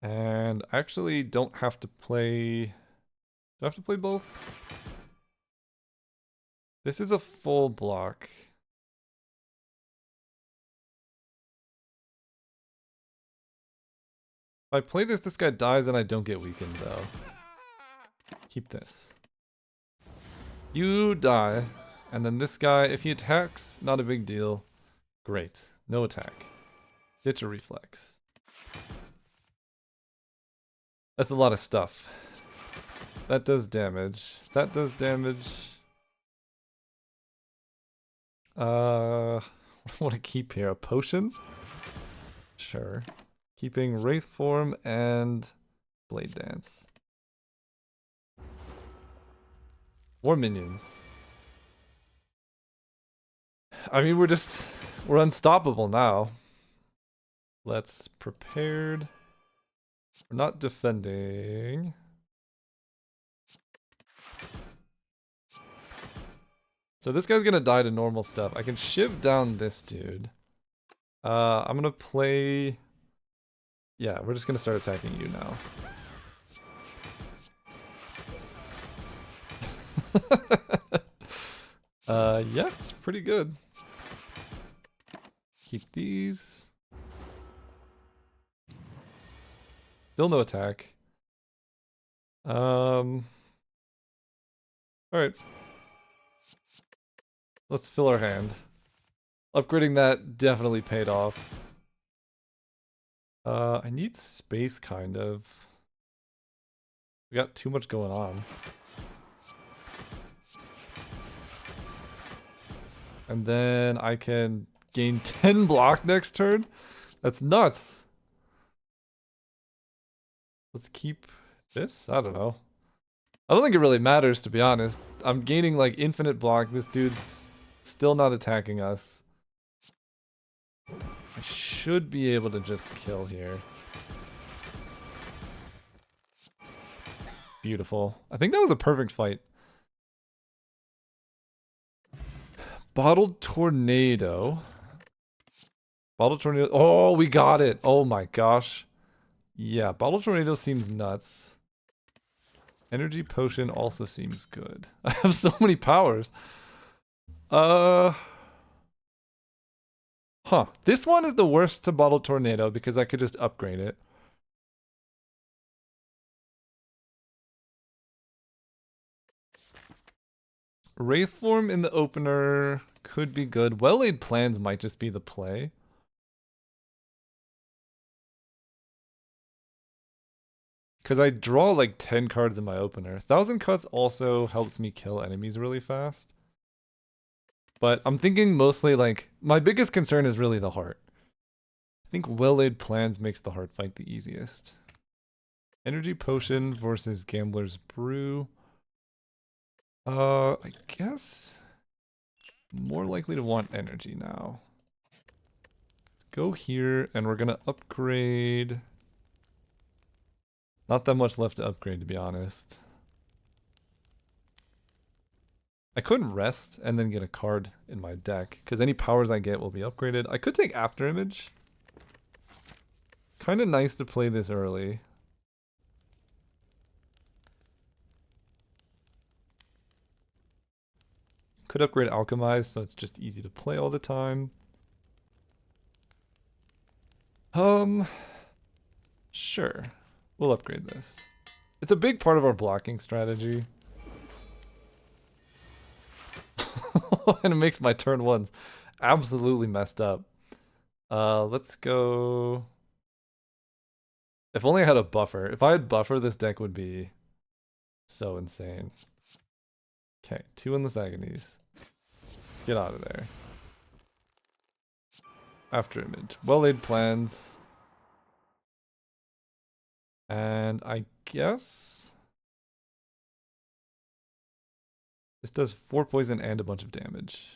And I actually don't have to play... Do I have to play both? This is a full block. If I play this, this guy dies and I don't get weakened though. Keep this. You die. And then this guy, if he attacks, not a big deal. Great. No attack. Ditch a reflex. That's a lot of stuff. That does damage. That does damage. What do I want to keep here? A potion? Sure. Keeping Wraith Form and Blade Dance. More minions. I mean, we're unstoppable now. Let's prepared. We're not defending. So this guy's gonna die to normal stuff. I can shiv down this dude. I'm gonna play... Yeah, we're just gonna start attacking you now. Yeah, it's pretty good. Keep these. Still no attack. Alright. Let's fill our hand. Upgrading that definitely paid off. I need space, kind of. We got too much going on. And then I can gain 10 block next turn? That's nuts! Let's keep this? I don't know. I don't think it really matters, to be honest. I'm gaining, like, infinite block. This dude's still not attacking us. I should be able to just kill here. Beautiful. I think that was a perfect fight. Bottled Tornado. Bottled Tornado. Oh, we got it. Oh my gosh. Yeah, Bottled Tornado seems nuts. Energy Potion also seems good. I have so many powers. Huh. This one is the worst to Bottled Tornado because I could just upgrade it. Wraithform in the opener could be good. Well-laid plans might just be the play. Because I draw like 10 cards in my opener. 1,000 Cuts also helps me kill enemies really fast. But I'm thinking mostly like, my biggest concern is really the heart. I think well-laid plans makes the heart fight the easiest. Energy Potion versus Gambler's Brew. I guess more likely to want energy now. Let's go here and we're gonna upgrade. Not that much left to upgrade, to be honest. I couldn't rest and then get a card in my deck because any powers I get will be upgraded. I could take After Image. Kind of nice to play this early. Could upgrade Alchemize, so it's just easy to play all the time. Sure. We'll upgrade this. It's a big part of our blocking strategy. And it makes my turn ones absolutely messed up. Let's go... If only I had a buffer. If I had buffer, this deck would be so insane. Okay, 2 Endless Agonies. Get out of there. After Image. Well-laid plans. And I guess... This does 4 poison and a bunch of damage.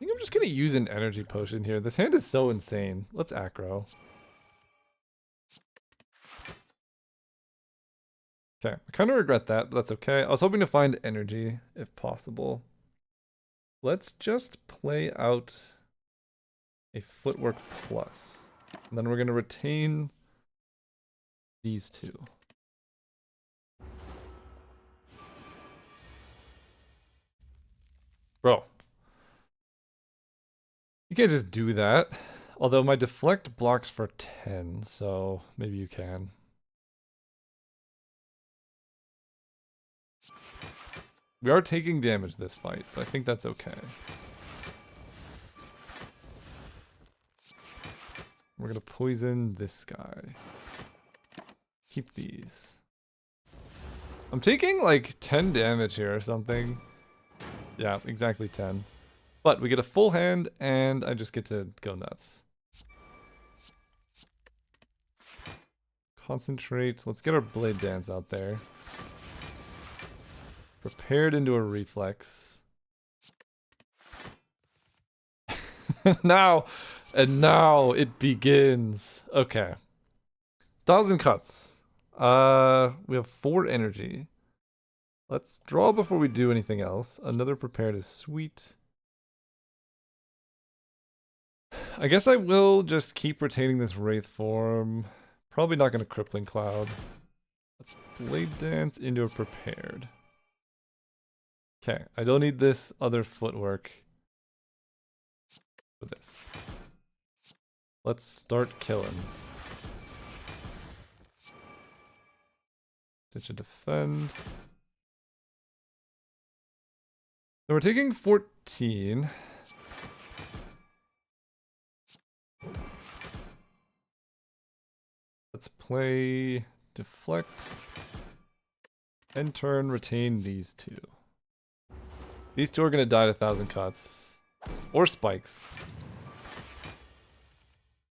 think I'm just gonna use an energy potion here. This hand is so insane. Let's aggro. Okay, I kind of regret that, but that's okay. I was hoping to find energy if possible. Let's just play out a footwork plus. And then we're gonna retain these two. Bro. You can't just do that. Although my deflect blocks for 10, so maybe you can. We are taking damage this fight, but I think that's okay. We're gonna poison this guy. Keep these. I'm taking like 10 damage here or something. Yeah, exactly 10. But we get a full hand and I just get to go nuts. Concentrate. Let's get our blade dance out there. Prepared into a reflex. now it begins. Okay. 1,000 cuts. We have 4 energy. Let's draw before we do anything else. Another prepared is sweet. I guess I will just keep retaining this Wraith form. Probably not going to Crippling Cloud. Let's Blade Dance into a prepared. Okay, I don't need this other footwork for this. Let's start killing. Ditch a defend. So we're taking 14. Let's play deflect. End turn, retain these two. These two are going to die to 1,000 cuts. Or spikes.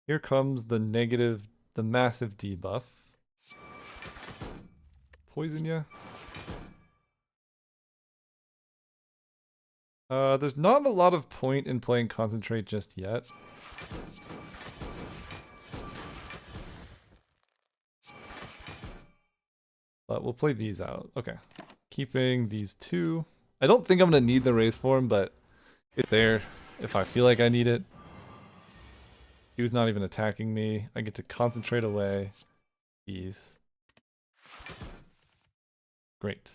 Here comes the massive debuff. Poison ya. There's not a lot of point in playing Concentrate just yet. But we'll play these out. Okay. Keeping these two. I don't think I'm going to need the Wraith form, but it's there if I feel like I need it. He was not even attacking me. I get to concentrate away these. Great.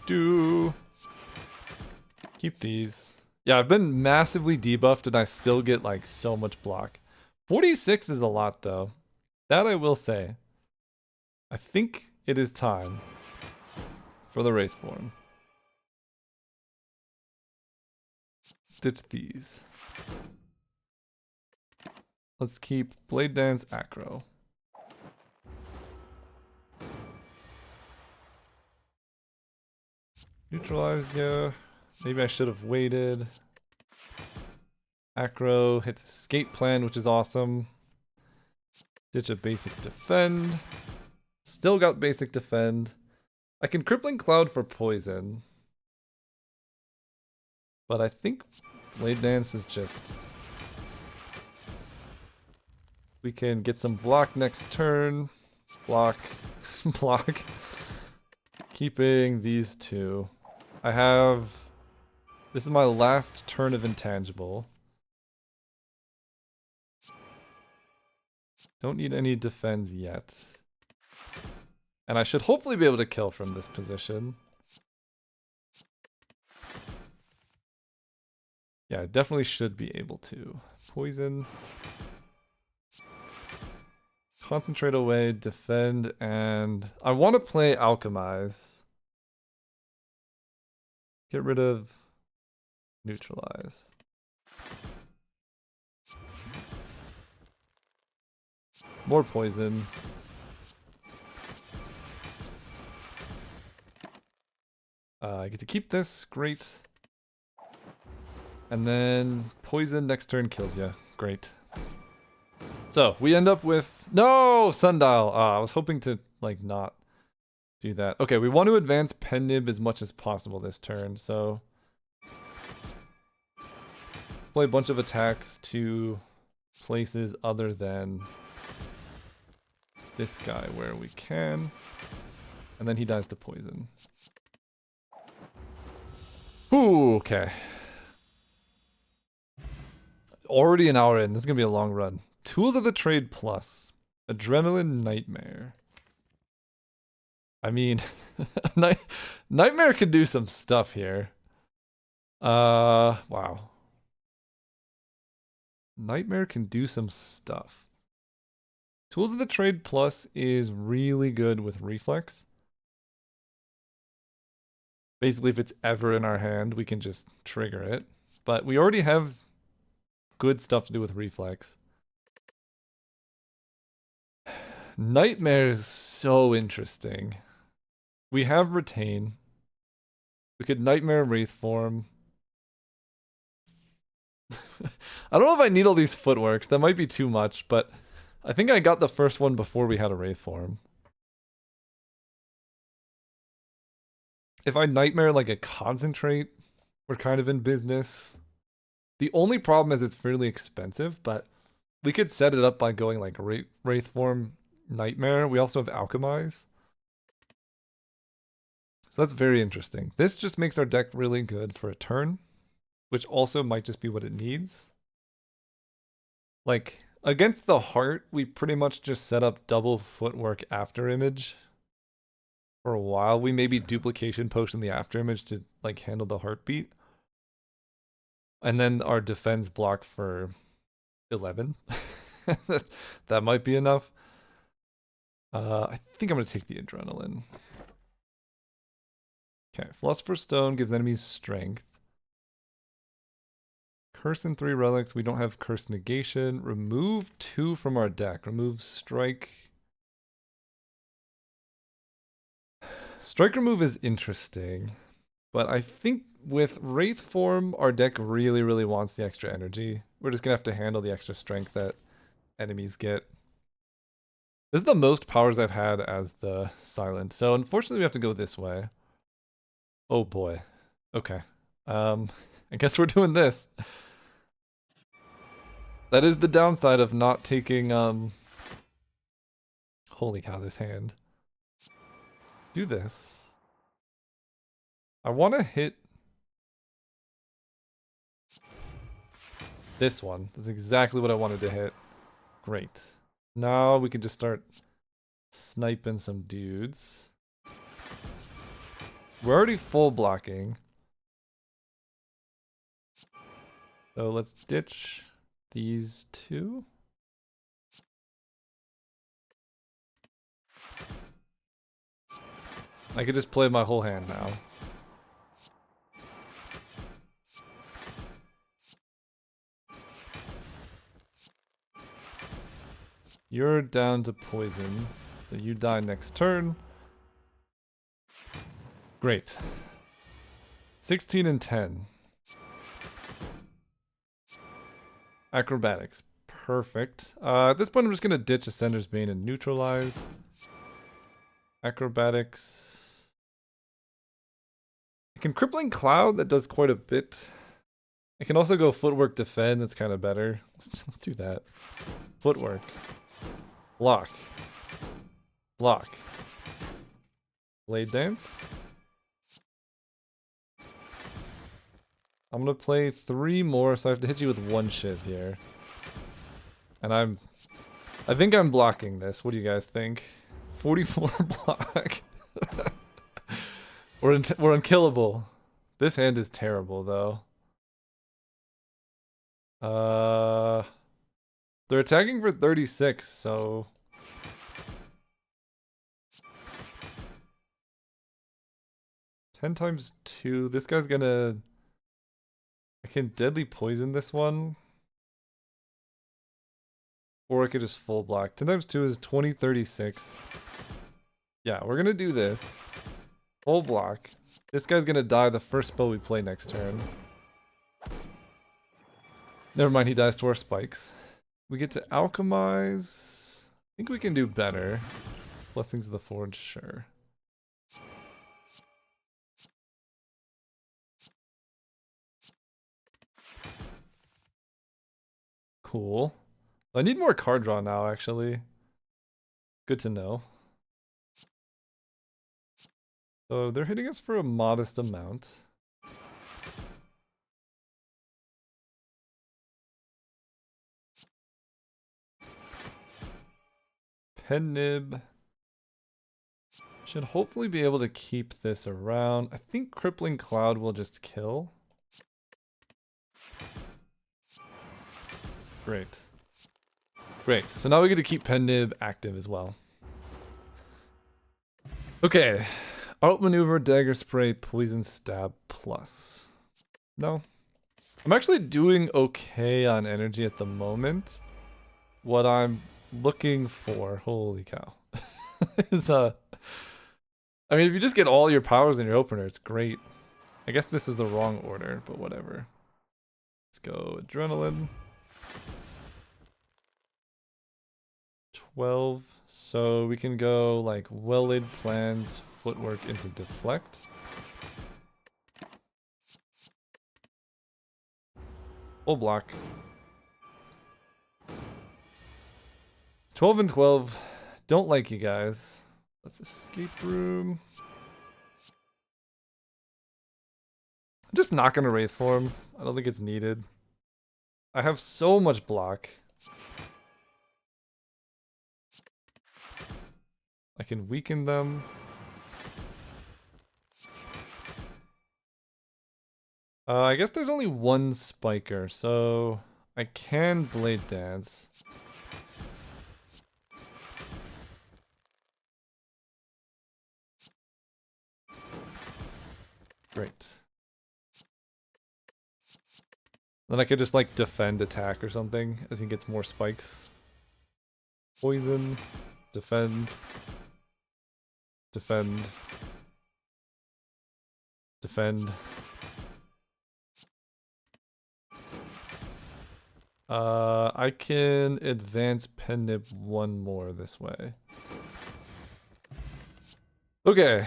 do. Keep these. Yeah, I've been massively debuffed and I still get like so much block. 46 is a lot though. That I will say. I think it is time for the Wraith form. Ditch these. Let's keep Blade Dance Acro. Neutralize, yeah. Maybe I should have waited. Acro hits Escape Plan, which is awesome. Ditch a basic defend. Still got basic defend. I can Crippling Cloud for poison. But I think Blade Dance is just... We can get some block next turn. Block. Block. Keeping these two. I have... This is my last turn of intangible. Don't need any defense yet. And I should hopefully be able to kill from this position. Yeah, I definitely should be able to. Poison. Concentrate away, defend, and I want to play Alchemize. Get rid of neutralize. More poison. I get to keep this, great. And then poison next turn kills you, great. So we end up with no sundial. I was hoping to like not do that. Okay, we want to advance Pen Nib as much as possible this turn, so play a bunch of attacks to places other than this guy where we can. And then he dies to poison. Ooh, okay. Already an hour in. This is going to be a long run. Tools of the Trade Plus. Adrenaline Nightmare. I mean, Nightmare could do some stuff here. Wow. Nightmare can do some stuff. Tools of the Trade Plus is really good with Reflex. Basically, if it's ever in our hand, we can just trigger it. But we already have good stuff to do with Reflex. Nightmare is so interesting. We have Retain. We could Nightmare Wraith form. I don't know if I need all these footworks. That might be too much, but I think I got the first one before we had a Wraith form. If I Nightmare like a Concentrate, we're kind of in business. The only problem is it's fairly expensive, but we could set it up by going like Wraith form, Nightmare. We also have Alchemize. So that's very interesting. This just makes our deck really good for a turn, which also might just be what it needs. Like, against the Heart, we pretty much just set up double footwork after image. For a while, we maybe duplication potion the after image to like handle the heartbeat. And then our defense block for 11. That might be enough. I think I'm going to take the Adrenaline. Okay, Philosopher's Stone gives enemies strength. Curse and 3 relics. We don't have Curse Negation. Remove 2 from our deck. Remove Strike. Strike remove is interesting. But I think with Wraith form, our deck really, really wants the extra energy. We're just going to have to handle the extra strength that enemies get. This is the most powers I've had as the Silent. So unfortunately, we have to go this way. Oh boy. Okay. I guess we're doing this. That is the downside of not taking, holy cow, this hand. Do this. I want to hit this one. That's exactly what I wanted to hit. Great. Now we can just start sniping some dudes. We're already full blocking. So let's ditch these 2. I could just play my whole hand now. You're down to poison, so you die next turn. Great. 16 and 10. Acrobatics. Perfect. At this point, I'm just going to ditch Ascender's Bane and neutralize. Acrobatics. I can Crippling Cloud. That does quite a bit. I can also go Footwork Defend. That's kind of better. Let's do that. Footwork. Block. Block. Blade Dance. I'm gonna play 3 more, so I have to hit you with 1 shiv here. And I think I'm blocking this. What do you guys think? 44 block. We're unkillable. This hand is terrible, though. They're attacking for 36, so 10 times 2. This guy's gonna... I can deadly poison this one. Or I could just full block. 10 times 2 is 20, 36. Yeah, we're gonna do this. Full block. This guy's gonna die the first spell we play next turn. Never mind, he dies to our spikes. We get to alchemize. I think we can do better. Blessings of the Forge, sure. cool. I need more card draw now, actually. Good to know. So they're hitting us for a modest amount. Pen nib. Should hopefully be able to keep this around. I think Crippling Cloud will just kill. Great. Great. So now we get to keep Pen nib active as well. Okay. Outmaneuver, Dagger Spray, Poison Stab plus. No. I'm actually doing okay on energy at the moment. What I'm looking for, holy cow, is I mean, if you just get all your powers in your opener, it's great. I guess this is the wrong order, but whatever. Let's go Adrenaline. 12. So we can go like Well-Laid Plans, Footwork into Deflect. Full block. 12 and 12. Don't like you guys. Let's Escape Room. I'm just not gonna Wraith Form. I don't think it's needed. I have so much block. I can weaken them. I guess there's only one Spiker, so I can Blade Dance. Great. Then I could just like defend attack or something as he gets more spikes. Poison, defend, defend, defend. I can advance Pen nib one more this way. Okay.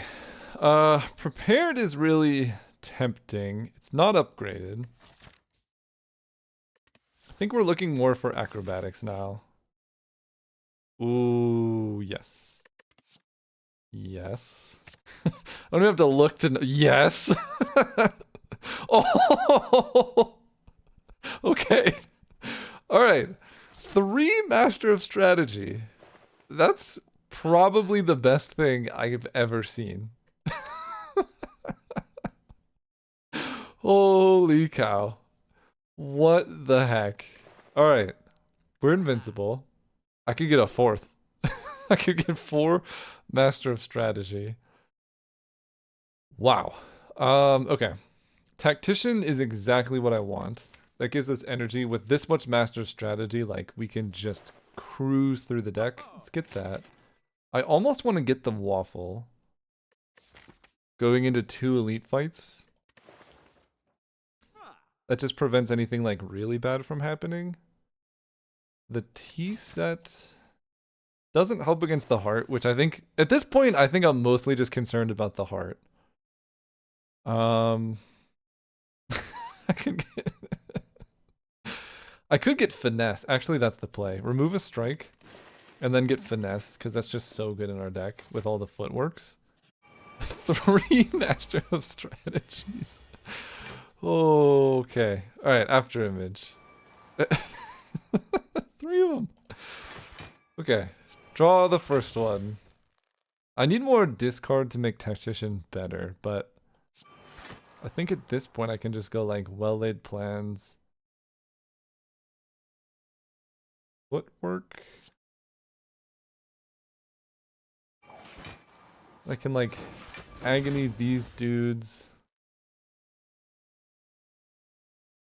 Prepared is really tempting. It's not upgraded. I think we're looking more for acrobatics now. Ooh, yes. Yes. I don't even have to look to know. Yes. Oh. Okay. All right. 3 Master of Strategy. That's probably the best thing I've ever seen. Holy cow. What the heck? All right. We're invincible. I could get a 4th. I could get 4 Master of Strategy. Wow. Okay. Tactician is exactly what I want. That gives us energy. With this much Master of Strategy, like, we can just cruise through the deck. Let's get that. I almost want to get the Waffle. Going into 2 elite fights. That just prevents anything, like, really bad from happening. The T set doesn't help against the heart, which I think, at this point, I think I'm mostly just concerned about the heart. I could get I could get Finesse. Actually, that's the play. Remove a strike, and then get Finesse, because that's just so good in our deck with all the footworks. 3 Master of Strategies. Okay. Alright, After Image. 3 of them. Okay. Draw the first one. I need more discard to make Tactician better, but I think at this point I can just go like Well-Laid Plans. Footwork. I can like Agony these dudes.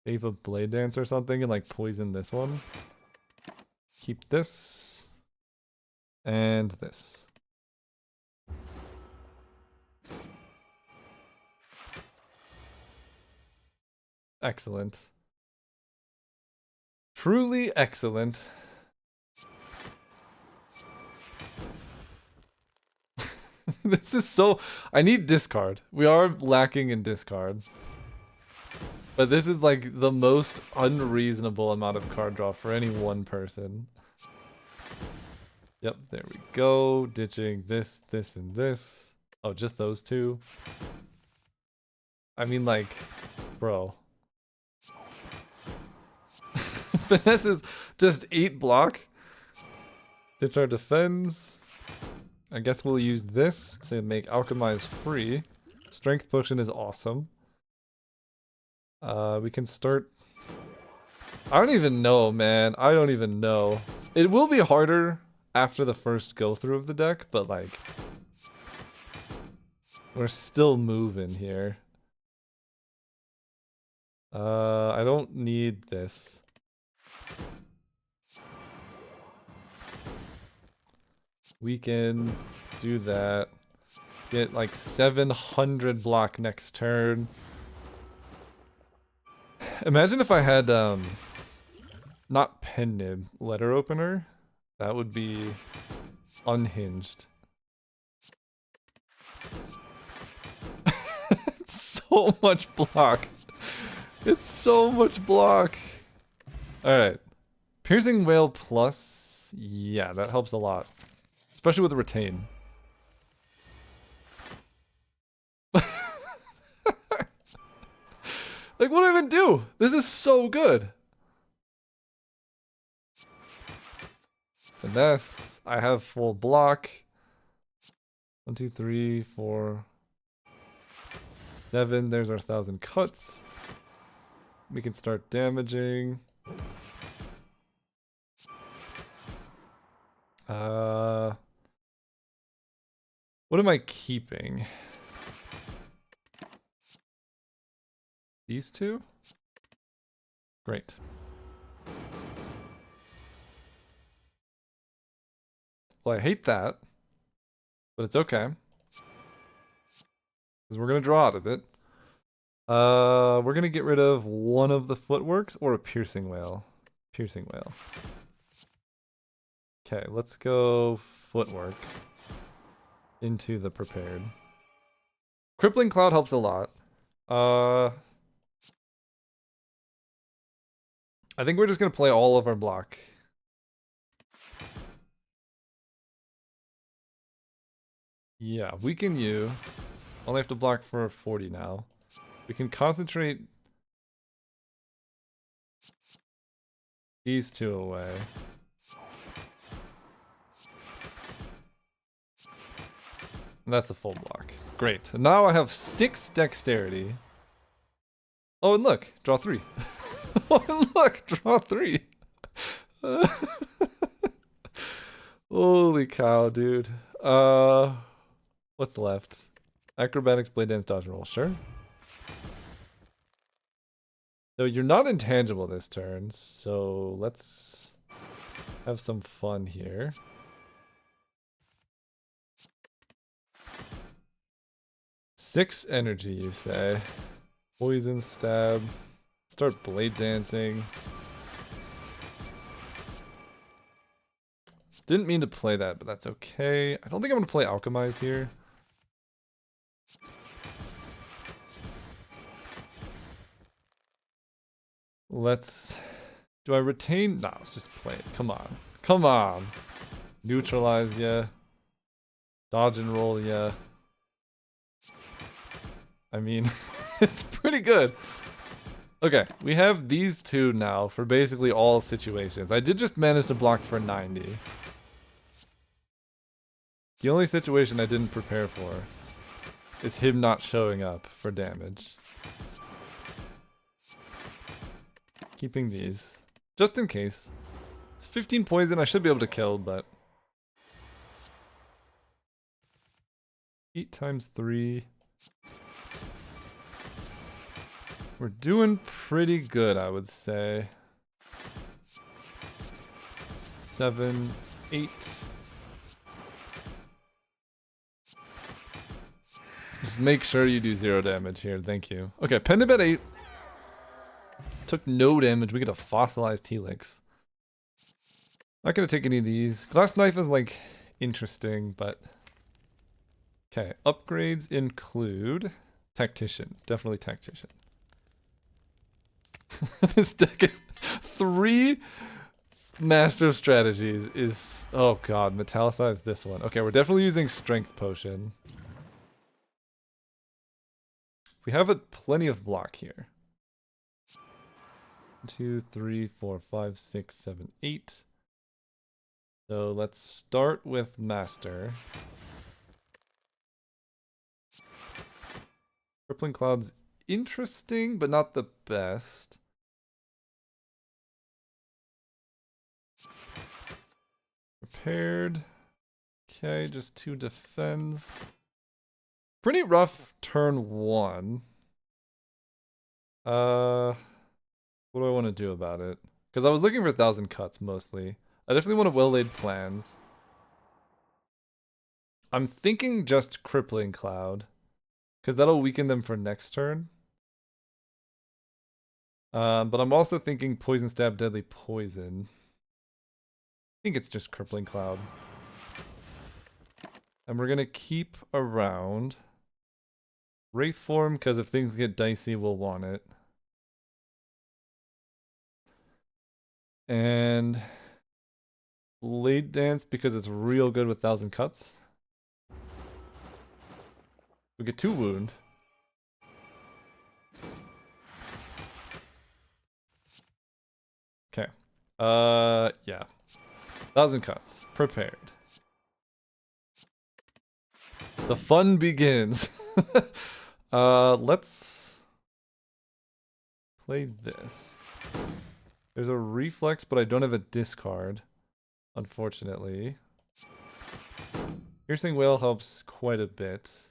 Save a Blade Dance or something and like poison this one. Keep this. And this. Excellent. Truly excellent. This is so... I need discard. We are lacking in discard. But this is like the most unreasonable amount of card draw for any one person. Yep, there we go. Ditching this, this, and this. Oh, just those two? I mean, like, bro. Finesse is just 8 block. Ditch our defense. I guess we'll use this to make Alchemize free. Strength Potion is awesome. We can start... I don't even know, man. I don't even know. It will be harder after the first go-through of the deck, but like... we're still moving here. I don't need this. We can do that. Get like 700 block next turn. Imagine if I had, not pen nib, letter opener. That would be unhinged. It's so much block. It's so much block. Alright. Piercing Whale plus. Yeah, that helps a lot. Especially with retain. Like, what do I even do? This is so good. Finesse. I have full block. 1, 2, 3, 4, 7. There's our 1,000 cuts. We can start damaging. What am I keeping? These two? Great. Well, I hate that, but it's okay. Because we're going to draw out of it. We're going to get rid of one of the footworks or a piercing whale. Piercing whale. Okay, let's go footwork into the prepared. Crippling Cloud helps a lot. I think we're just going to play all of our block. Yeah, weaken you. Only have to block for 40 now. We can concentrate these two away. And that's a full block. Great. And now I have 6 dexterity. Oh, and look, draw 3. Oh, and look, draw 3. Holy cow, dude. What's left? Acrobatics, blade dance, dodge, and roll. Sure. So you're not intangible this turn, so let's have some fun here. Six energy, you say? Poison, stab. Start blade dancing. Didn't mean to play that, but that's okay. I don't think I'm going to play Alchemize here. Let's... Do I retain? Nah, let's just play it. Come on. Come on. Neutralize, yeah. Dodge and roll, yeah. I mean, it's pretty good. Okay, we have these two now for basically all situations. I did just manage to block for 90. The only situation I didn't prepare for is him not showing up for damage. Keeping these, just in case. It's 15 poison, I should be able to kill, but... 8 times 3... We're doing pretty good, I would say. 7, 8. Just make sure you do 0 damage here, thank you. Okay, Pendant at 8. Took no damage, we get a fossilized Helix. Not gonna take any of these. Glass Knife is like interesting, but... Okay, upgrades include Tactician, definitely Tactician. This deck is 3 Master of Strategies is... Oh god, metallicize this one. Okay, we're definitely using Strength Potion. We have plenty of block here. 2, 3, 4, 5, 6, 7, 8. So let's start with Master. Crippling Cloud's interesting, but not the best. Prepared. Okay, just 2 defends. Pretty rough turn 1. What do I want to do about it? Because I was looking for 1,000 cuts mostly. I definitely want well-laid plans. I'm thinking just Crippling Cloud, because that'll weaken them for next turn. But I'm also thinking Poison Stab, Deadly Poison. I think it's just Crippling Cloud. And we're gonna keep around Wraith Form, because if things get dicey, we'll want it. And Late Dance, because it's real good with 1,000 cuts. We get 2 wound. Okay. Yeah. 1,000 cuts. Prepared. The fun begins. Let's play this. There's a reflex, but I don't have a discard, unfortunately. Piercing Whale helps quite a bit.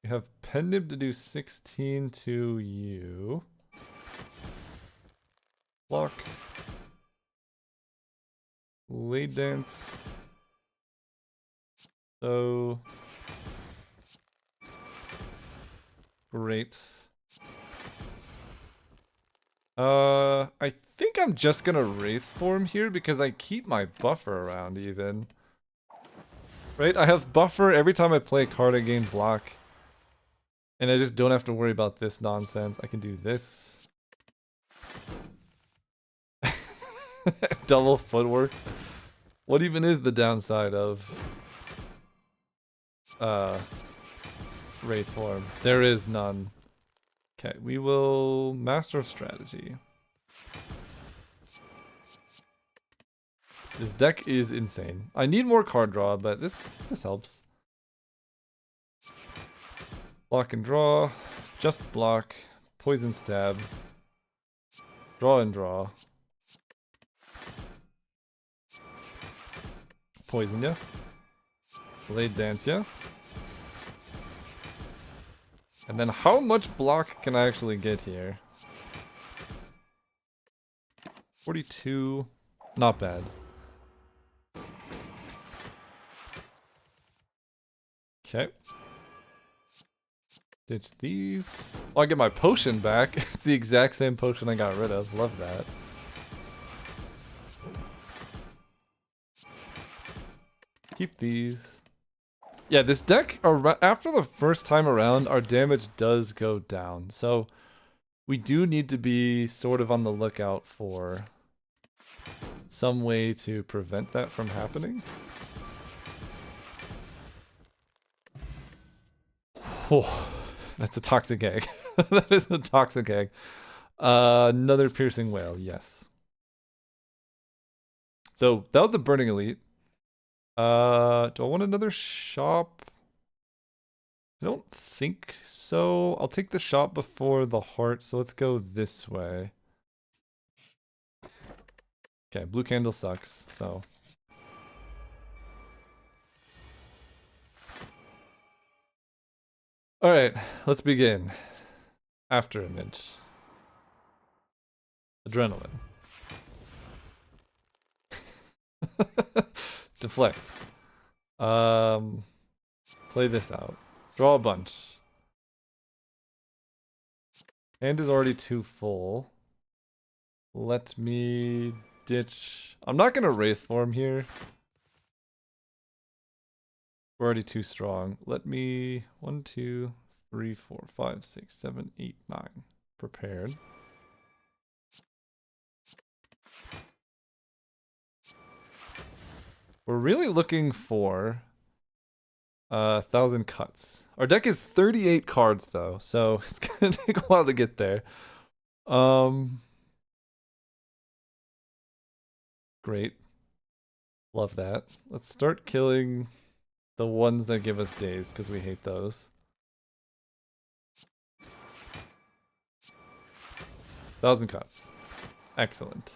You have Pendib to do 16 to you. Block. Late Dance. So great. I think I'm just gonna Wraith Form here because I keep my buffer around even. Right? I have buffer every time I play a card I gain block. And I just don't have to worry about this nonsense. I can do this. Double footwork. What even is the downside of Wraith Form? There is none. Okay, we will Master of Strategy. This deck is insane. I need more card draw, but this helps. Block and draw. Just block. Poison Stab. Draw and draw. Poison ya. Late Dance ya. And then how much block can I actually get here? 42. Not bad. Okay. Ditch these. Oh, I get my potion back. It's the exact same potion I got rid of. Love that. Keep these. Yeah, this deck, after the first time around, our damage does go down. So we do need to be sort of on the lookout for some way to prevent that from happening. Oh, that's a toxic egg. That is a toxic egg. Another Piercing Whale, yes. So that was the Burning Elite. Do I want another shop? I don't think so. I'll take the shop before the heart, so let's go this way. Okay, blue candle sucks, so. Alright, let's begin. After image. Adrenaline. Deflect. Play this out. Draw a bunch. Hand is already too full. Let me ditch. I'm not gonna Wraith Form here. We're already too strong. Let me 1, 2, 3, 4, 5, 6, 7, 8, 9. Prepared. We're really looking for 1,000 cuts. Our deck is 38 cards though, so it's gonna take a while to get there. Great. Love that. Let's start killing the ones that give us dazed, because we hate those. 1,000 cuts. Excellent.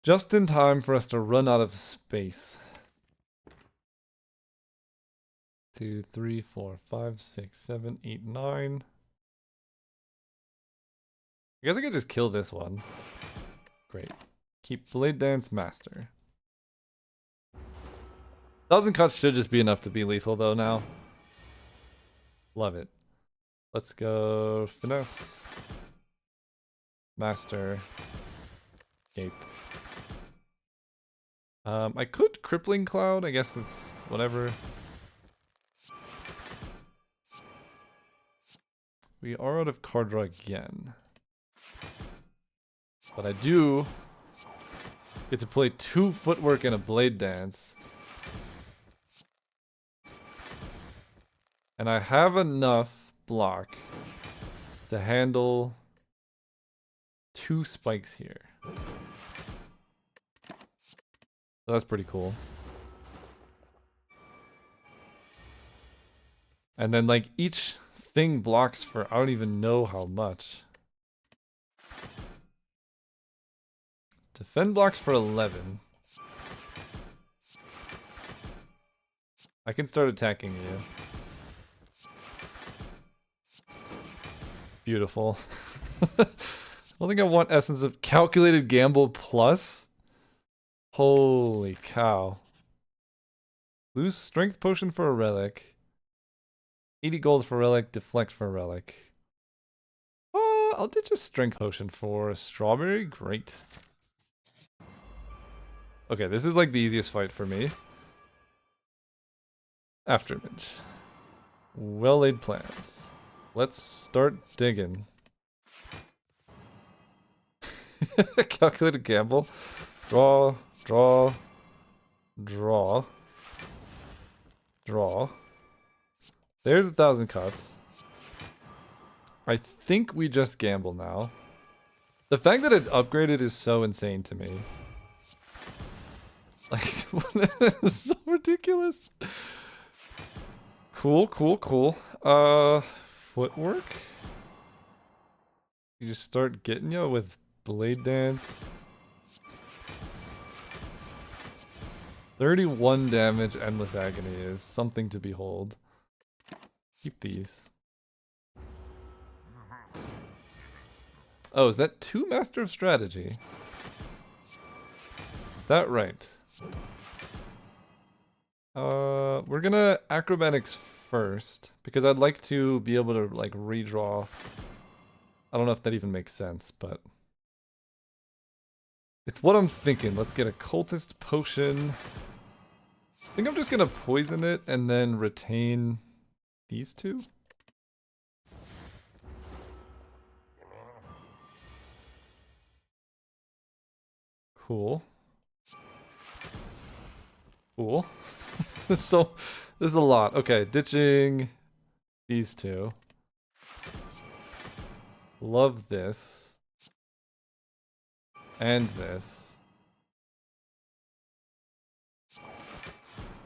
Just in time for us to run out of space. 2, 3, 4, 5, 6, 7, 8, 9. I guess I could just kill this one. Great. Keep Blade Dance Master. 1,000 cuts should just be enough to be lethal though now. Love it. Let's go Finesse. Master. Cape. I could Crippling Cloud, I guess that's whatever. We are out of card draw again. But I do get to play 2 Footwork and a Blade Dance. And I have enough block to handle 2 spikes here. So that's pretty cool. And then like each thing blocks for I don't even know how much. Defend blocks for 11. I can start attacking you. Beautiful. I don't think I want Essence of Calculated Gamble Plus. Holy cow. Lose Strength Potion for a Relic. 80 gold for a Relic, Deflect for a Relic. I'll ditch a Strength Potion for a Strawberry. Great. Okay, this is like the easiest fight for me. Afterimage. Well laid plans. Let's start digging. Calculated gamble. Draw, draw, draw, draw. There's 1,000 cuts. I think we just gamble now. The fact that it's upgraded is so insane to me. Like, this is so ridiculous. Cool, cool, cool. Footwork? You just start getting you with Blade Dance. 31 damage, Endless Agony is something to behold. Keep these. Oh, is that 2 Master of Strategy? Is that right? We're gonna Acrobatics first, because I'd like to be able to, like, redraw. I don't know if that even makes sense, but it's what I'm thinking. Let's get a Cultist Potion. I think I'm just gonna poison it and then retain these 2. Cool. Cool. This is a lot. Okay, ditching these 2. Love this. And this.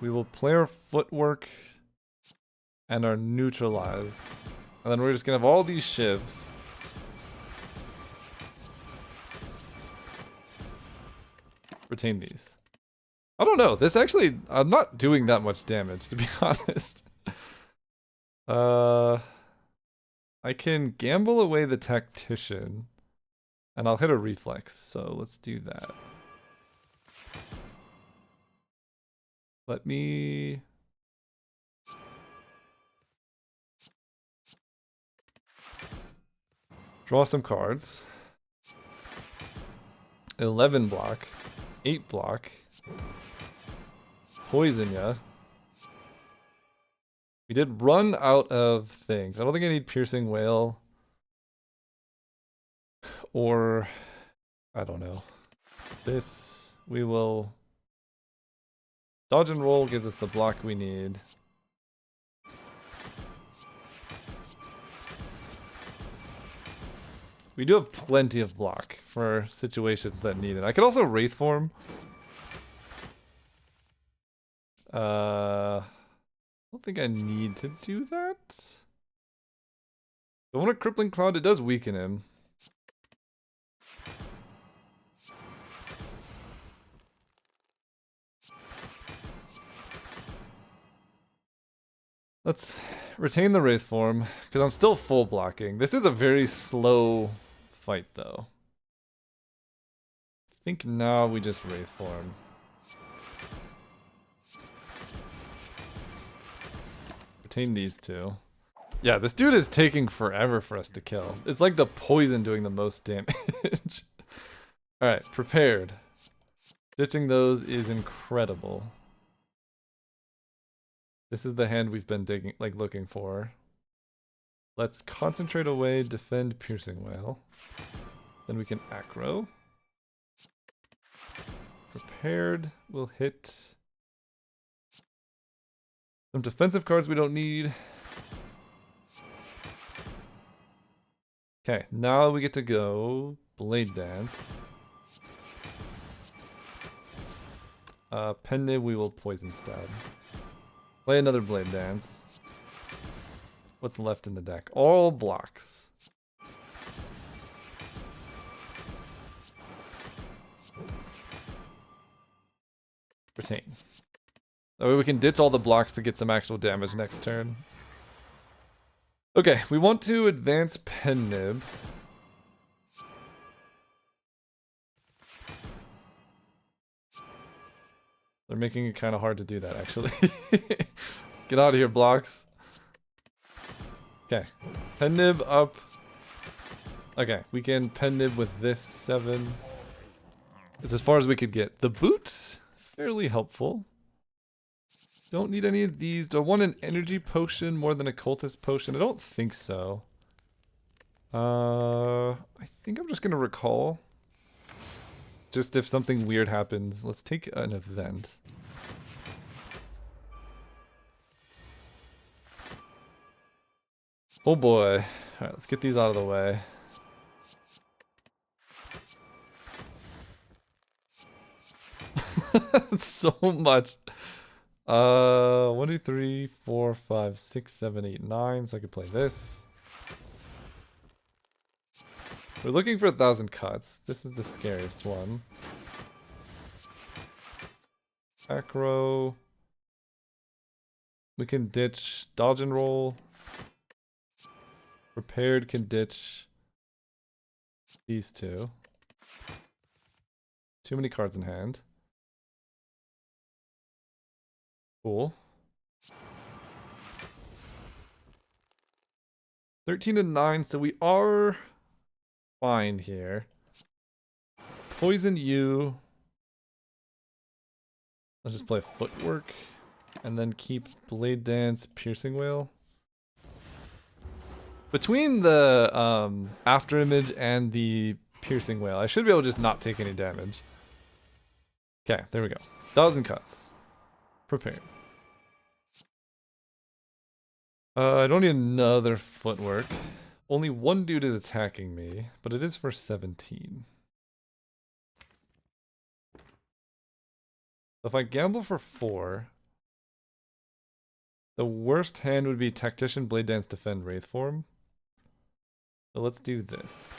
We will play our Footwork and our Neutralized. And then we're just gonna have all these shivs. Retain these. I don't know. This actually, I'm not doing that much damage, to be honest. I can gamble away the Tactician, and I'll hit a Reflex, so let's do that. Let me... draw some cards. 11 block. 8 block. Poison ya. We did run out of things. I don't think I need Piercing Whale. Or, I don't know. This, we will... Dodge and roll gives us the block we need. We do have plenty of block for situations that need it. I could also Wraith Form. I don't think I need to do that. I want a Crippling Cloud, it does weaken him. Let's retain the Wraith Form, because I'm still full blocking. This is a very slow fight, though. I think now we just Wraith Form. Retain these two. Yeah, this dude is taking forever for us to kill. It's like the poison doing the most damage. Alright, prepared. Ditching those is incredible. This is the hand we've been digging, like looking for. Let's concentrate away, defend Piercing Whale. Then we can acro. Prepared will hit some defensive cards we don't need. Okay, now we get to go Blade Dance. Pen Nib we will Poison Stab. Play another Blade Dance. What's left in the deck? All blocks. Retain. That way we can ditch all the blocks to get some actual damage next turn. Okay, we want to advance Pen Nib. They're making it kind of hard to do that, actually. Get out of here, blocks. Okay, Pen Nib up. Okay, we can Pen Nib with this 7. It's as far as we could get. The boot, fairly helpful. Don't need any of these. Do I want an energy potion more than a cultist potion? I don't think so. I think I'm just gonna recall. Just if something weird happens. Let's take an event. Oh boy. Alright, let's get these out of the way. That's so much. 1, 2, 3, 4, 5, 6, 7, 8, 9. So I could play this. We're looking for 1,000 cuts. This is the scariest one. Acro. We can ditch dodge and roll. Prepared can ditch these two. Too many cards in hand. Cool. 13 and 9, so we are fine here. Let's poison you. Let's just play Footwork. And then keep Blade Dance, Piercing Whale. Between the After Image and the Piercing Whale, I should be able to just not take any damage. Okay, there we go. 1,000 cuts. Prepared. I don't need another Footwork. Only one dude is attacking me, but it is for 17. If I gamble for 4, the worst hand would be Tactician, Blade Dance, Defend, Wraith Form. So let's do this.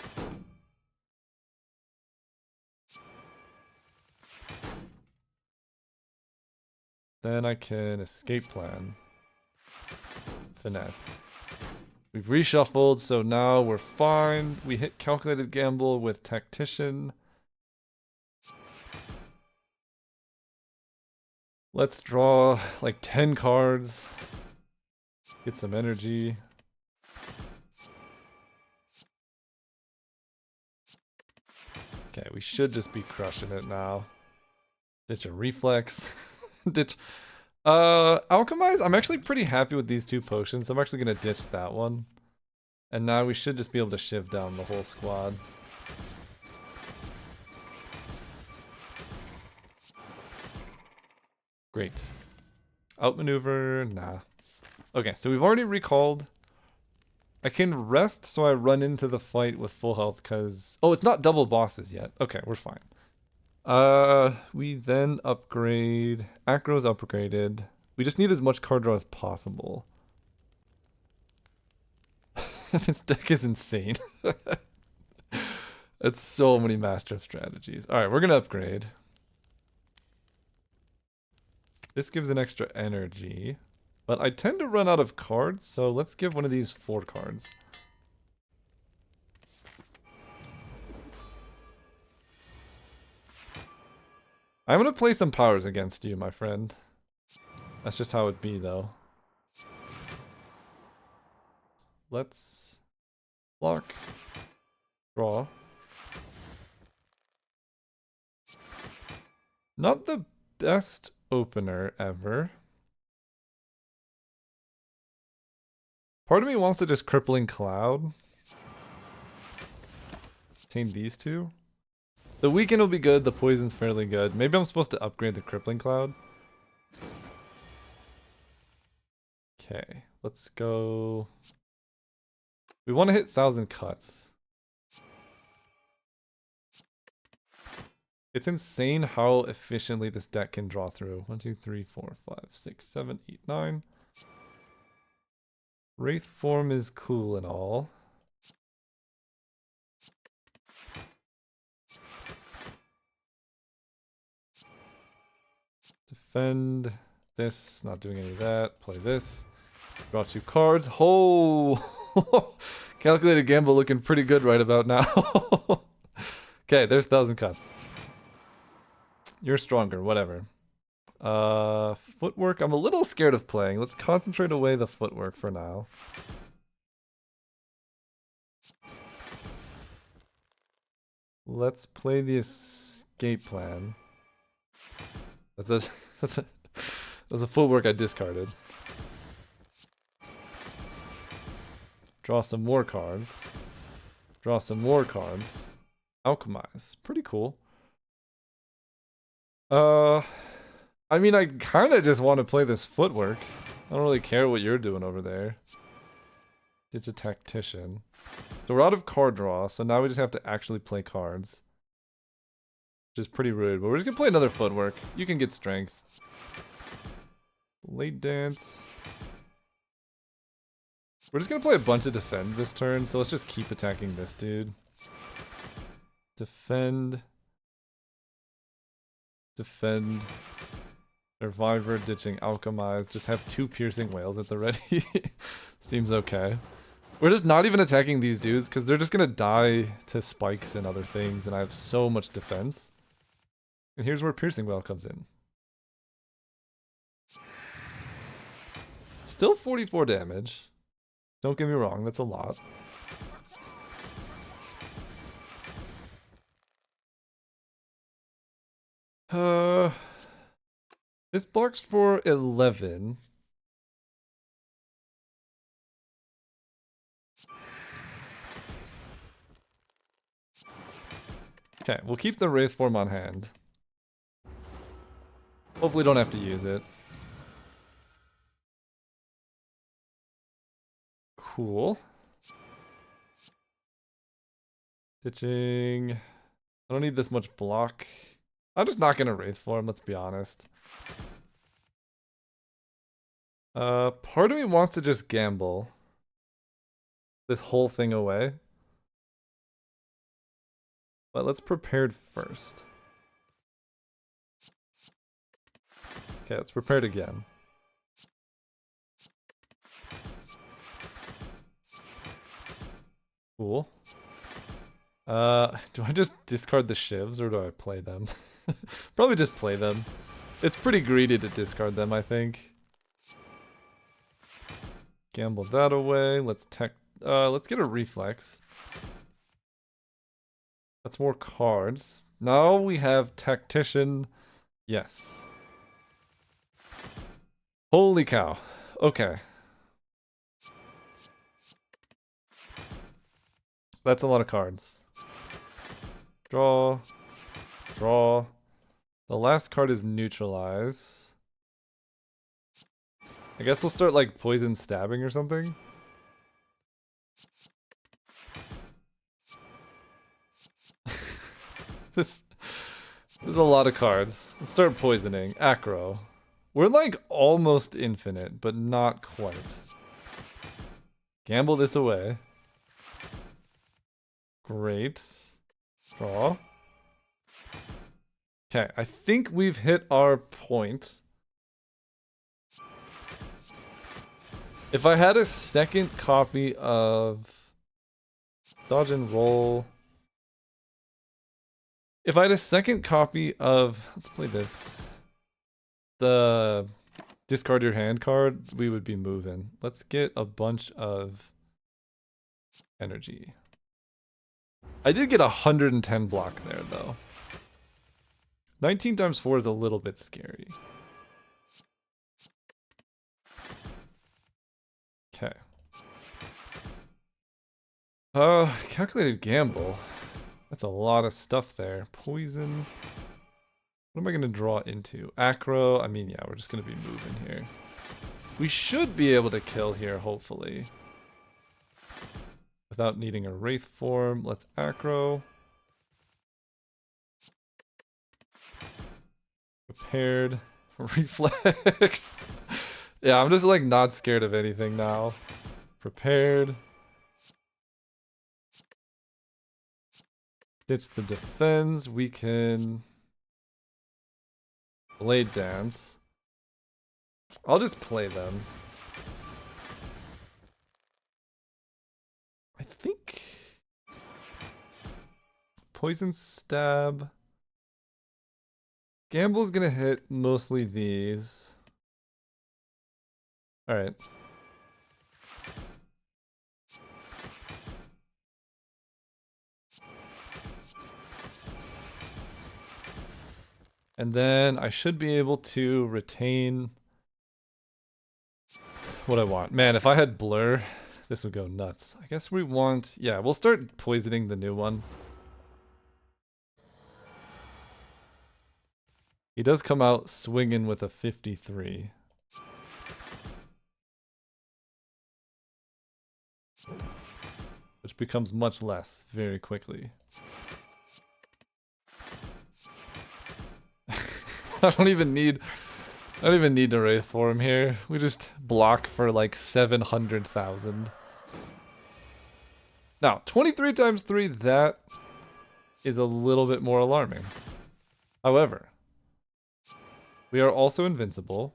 Then I can Escape Plan. Finesse. We've reshuffled, so now we're fine. We hit Calculated Gamble with Tactician. Let's draw like 10 cards. Get some energy. Okay, we should just be crushing it now. Ditch a reflex. Ditch. Alchemize, I'm actually pretty happy with these two potions, so I'm actually gonna ditch that one. And now we should just be able to shiv down the whole squad. Great. Outmaneuver, nah. Okay, so we've already recalled. I can rest so I run into the fight with full health because... Oh, it's not double bosses yet. Okay, we're fine. We then upgrade. Acro's upgraded. We just need as much card draw as possible. This deck is insane. It's so many Master of Strategies. Alright, we're gonna upgrade. This gives an extra energy. But I tend to run out of cards, so let's give one of these 4 cards. I'm gonna play some powers against you, my friend. That's just how it be, though. Let's block, draw. Not the best opener ever. Part of me wants to just Crippling Cloud. Obtain these two. The weaken will be good, the poison's fairly good. Maybe I'm supposed to upgrade the Crippling Cloud. Okay, let's go. We want to hit 1,000 cuts. It's insane how efficiently this deck can draw through. 1, 2, 3, 4, 5, 6, 7, 8, 9. Wraith form is cool and all. Defend this, not doing any of that. Play this. Draw 2 cards. Oh! Calculated gamble looking pretty good right about now. Okay, there's 1,000 cuts. You're stronger, whatever. Footwork, I'm a little scared of playing. Let's concentrate away the footwork for now. Let's play the escape plan. That's a footwork I discarded. Draw some more cards. Draw some more cards. Alchemize. Pretty cool. I mean, I kind of just want to play this footwork. I don't really care what you're doing over there. It's a tactician. So we're out of card draw, so now we just have to actually play cards. Which is pretty rude, but we're just gonna play another footwork. You can get strength. Late dance. We're just gonna play a bunch of defend this turn, so let's just keep attacking this dude. Defend. Defend. Survivor, ditching, alchemize. Just have 2 piercing whales at the ready. Seems okay. We're just not even attacking these dudes because they're just gonna die to spikes and other things, and I have so much defense. And here's where piercing whale comes in. Still 44 damage. Don't get me wrong, that's a lot. This blocks for 11. Okay, we'll keep the Wraith form on hand. Hopefully don't have to use it. Cool. Ditching. I don't need this much block. I'm just not gonna Wraith form, let's be honest. Part of me wants to just gamble this whole thing away. But let's prepare first. Okay, let's prepare it again. Cool. Do I just discard the shivs or do I play them? Probably just play them. It's pretty greedy to discard them, I think. Gamble that away. Let's get a reflex. That's more cards. Now we have tactician. Yes. Holy cow. Okay. That's a lot of cards. Draw. Draw. The last card is neutralize. I guess we'll start like poison stabbing or something. This is a lot of cards. Let's start poisoning. Acro. We're like almost infinite, but not quite. Gamble this away. Great. Draw. Okay, I think we've hit our point. If I had a second copy of dodge and roll. If I had a second copy of, let's play this. The discard your hand card, we would be moving. Let's get a bunch of energy. I did get 110 block there though. 19 times 4 is a little bit scary. Okay. Calculated gamble. That's a lot of stuff there. Poison. What am I going to draw into? Acro. I mean, yeah, we're just going to be moving here. We should be able to kill here, hopefully. Without needing a Wraith form. Let's acro. Prepared. Reflex. Yeah, I'm just like not scared of anything now. Prepared. Ditch the defense. We can blade dance. I'll just play them. I think poison stab. Gamble's gonna hit mostly these. All right. And then I should be able to retain what I want. Man, if I had blur, this would go nuts. I guess we want, yeah, we'll start poisoning the new one. He does come out swinging with a 53. Which becomes much less very quickly. I don't even need to Wraith form here. We just block for like 700,000. Now, 23 times 3, that is a little bit more alarming. However, we are also invincible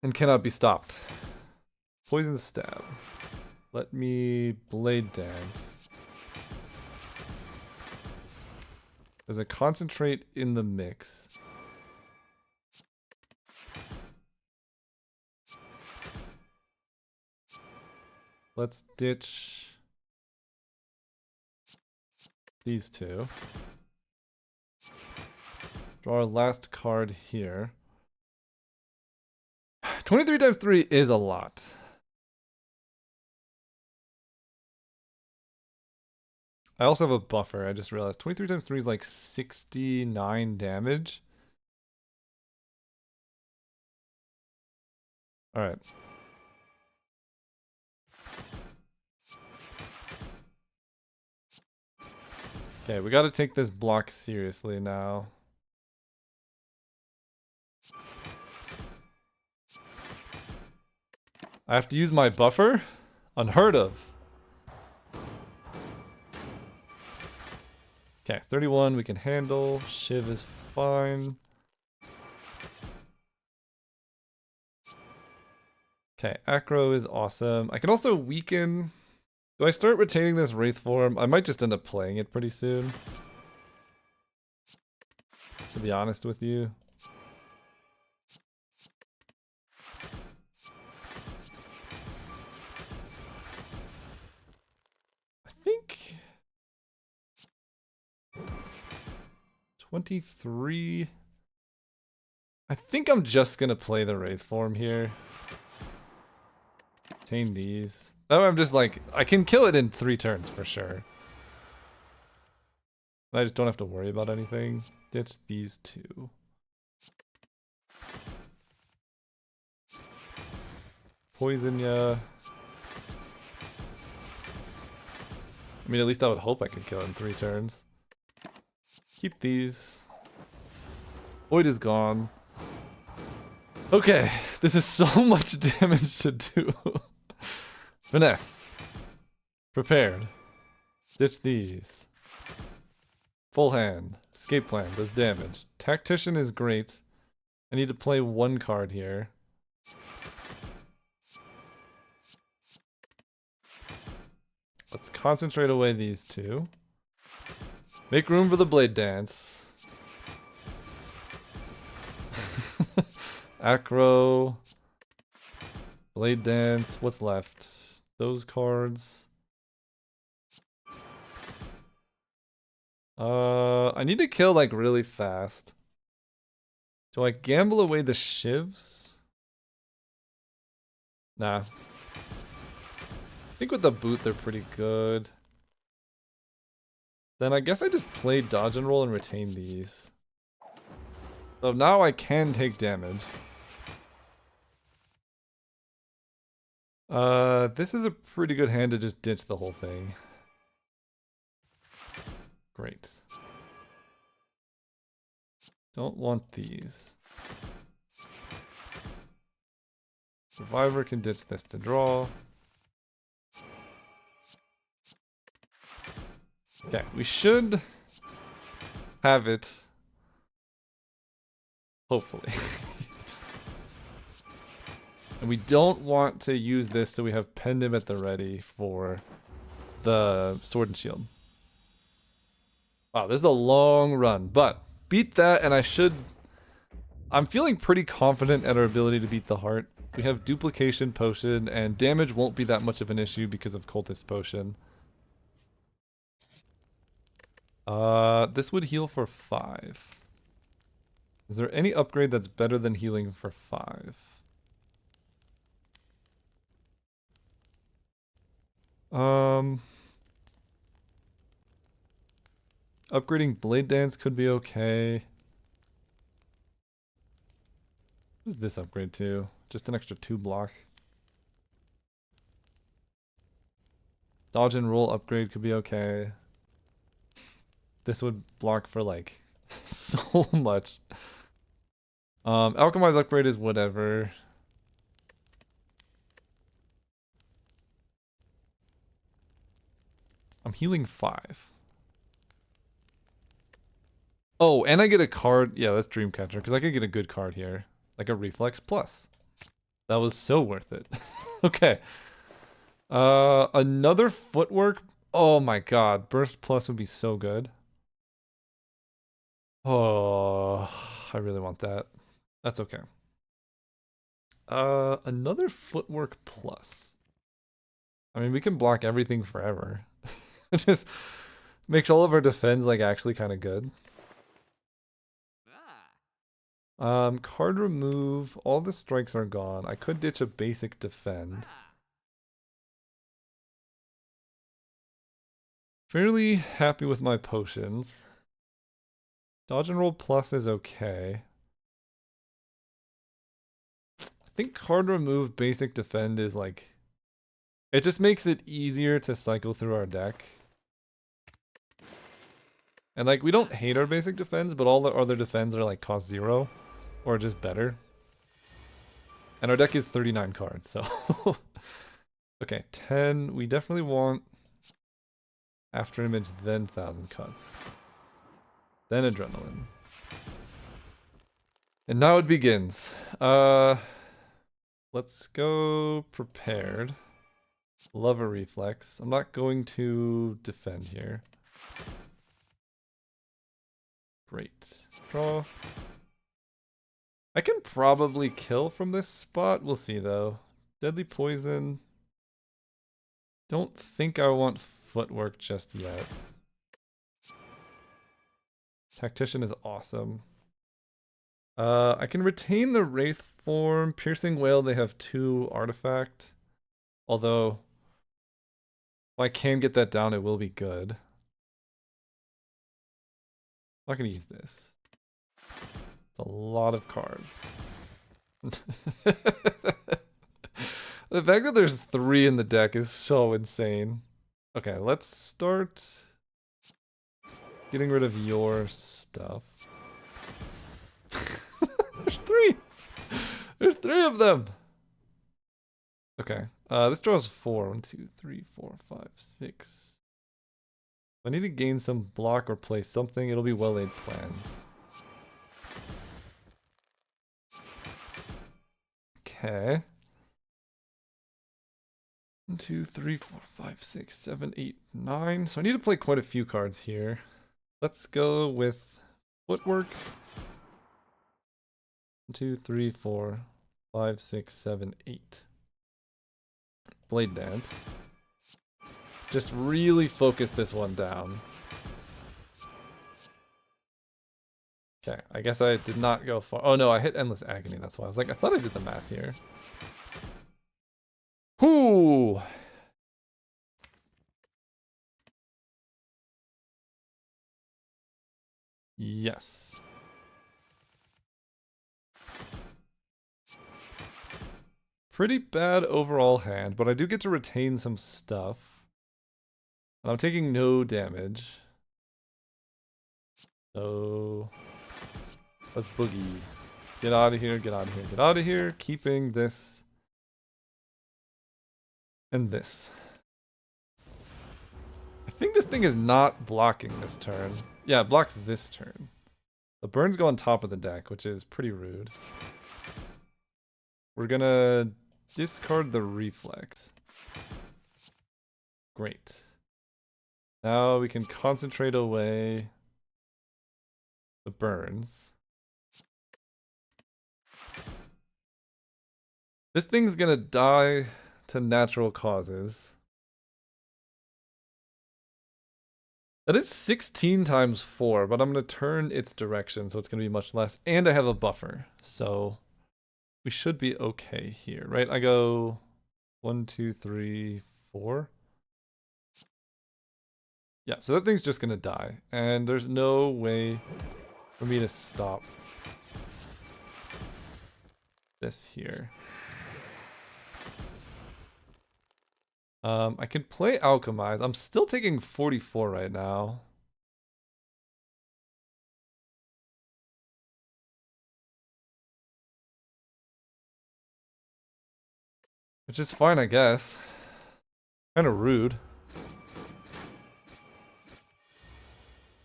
and cannot be stopped. Poison stab. Let me blade dance. There's a concentrate in the mix. Let's ditch these two. Draw our last card here. 23 times 3 is a lot. I also have a buffer, I just realized. 23 times 3 is like 69 damage. Alright. Okay, we gotta take this block seriously now. I have to use my buffer? Unheard of. Okay, 31 we can handle. Shiv is fine. Okay, Acro is awesome. I can also weaken. Do I start retaining this Wraith form? I might just end up playing it pretty soon. To be honest with you. I think 23. I think I'm just gonna play the Wraith form here. Chain these. Oh, I'm just like, I can kill it in 3 turns for sure. I just don't have to worry about anything. Ditch these 2. Poison ya. I mean, at least I would hope I could kill it in 3 turns. Keep these. Void is gone. Okay, this is so much damage to do. Finesse. Prepared. Ditch these. Full hand. Escape plan does damage. Tactician is great. I need to play 1 card here. Let's concentrate away these 2. Make room for the Blade Dance. Acro. Blade Dance. What's left? Those cards. I need to kill like really fast. Do I gamble away the shivs? Nah. I think with the boot they're pretty good. Then I guess I just play dodge and roll and retain these. So now I can take damage. This is a pretty good hand to just ditch the whole thing. Great. Don't want these. Survivor can ditch this to draw. Okay, we should have it. Hopefully. And we don't want to use this so we have Pendant at the ready for the Sword and Shield. Wow, this is a long run, but beat that and I should... I'm feeling pretty confident at our ability to beat the Heart. We have Duplication Potion and damage won't be that much of an issue because of Cultist Potion. This would heal for 5. Is there any upgrade that's better than healing for 5? Upgrading Blade Dance could be okay. What does this upgrade to? Just an extra 2 block. Dodge and roll upgrade could be okay. This would block for like so much. Alchemize upgrade is whatever. I'm healing 5. Oh, and I get a card. Yeah, that's Dreamcatcher, because I could get a good card here. Like a Reflex Plus. That was so worth it. Okay. Another Footwork. Oh my god. Burst Plus would be so good. Oh, I really want that. That's okay. Another Footwork Plus. I mean, we can block everything forever. It just makes all of our defense like actually kind of good. Card remove. All the strikes are gone. I could ditch a basic defend. Fairly happy with my potions. Dodge and roll plus is okay. I think card remove basic defend is like... It just makes it easier to cycle through our deck. And like, we don't hate our basic defense, but all the other defense are like cost 0. Or just better. And our deck is 39 cards, so... Okay, 10. We definitely want... After image, then 1,000 cuts. Then adrenaline. And now it begins. Let's go prepared. Love a reflex. I'm not going to defend here. Great. Draw. I can probably kill from this spot. We'll see though. Deadly poison. Don't think I want footwork just yet. Tactician is awesome. I can retain the Wraith form. Piercing Whale, they have 2 artifact. Although, if I can get that down, it will be good. I'm not going to use this. It's a lot of cards. The fact that there's 3 in the deck is so insane. Okay, let's start getting rid of your stuff. There's 3! There's 3 of them! Okay, this draws 4. 1, 2, 3, 4, 5, 6. If I need to gain some block or play something, it'll be well-laid plans. Okay. 1, 2, 3, 4, 5, 6, 7, 8, 9. So I need to play quite a few cards here. Let's go with Footwork. 1, 2, 3, 4, 5, 6, 7, 8. Blade Dance. Just really focus this one down. Okay, I guess I did not go far. Oh no, I hit Endless Agony, that's why. I was like, I thought I did the math here. Whoo! Yes. Pretty bad overall hand, but I do get to retain some stuff. And I'm taking no damage. So let's boogie. Get out of here, get out of here, get out of here. Keeping this and this. I think this thing is not blocking this turn. Yeah, it blocks this turn. The burns go on top of the deck, which is pretty rude. We're gonna discard the reflex. Great. Now we can concentrate away the burns. This thing's gonna die to natural causes. That is 16 times 4, but I'm gonna turn its direction, so it's gonna be much less. And I have a buffer, so we should be okay here, right? I go 1, 2, 3, 4. Yeah, so that thing's just gonna die, and there's no way for me to stop this here. I can play Alchemize. I'm still taking 44 right now. Which is fine, I guess. Kind of rude.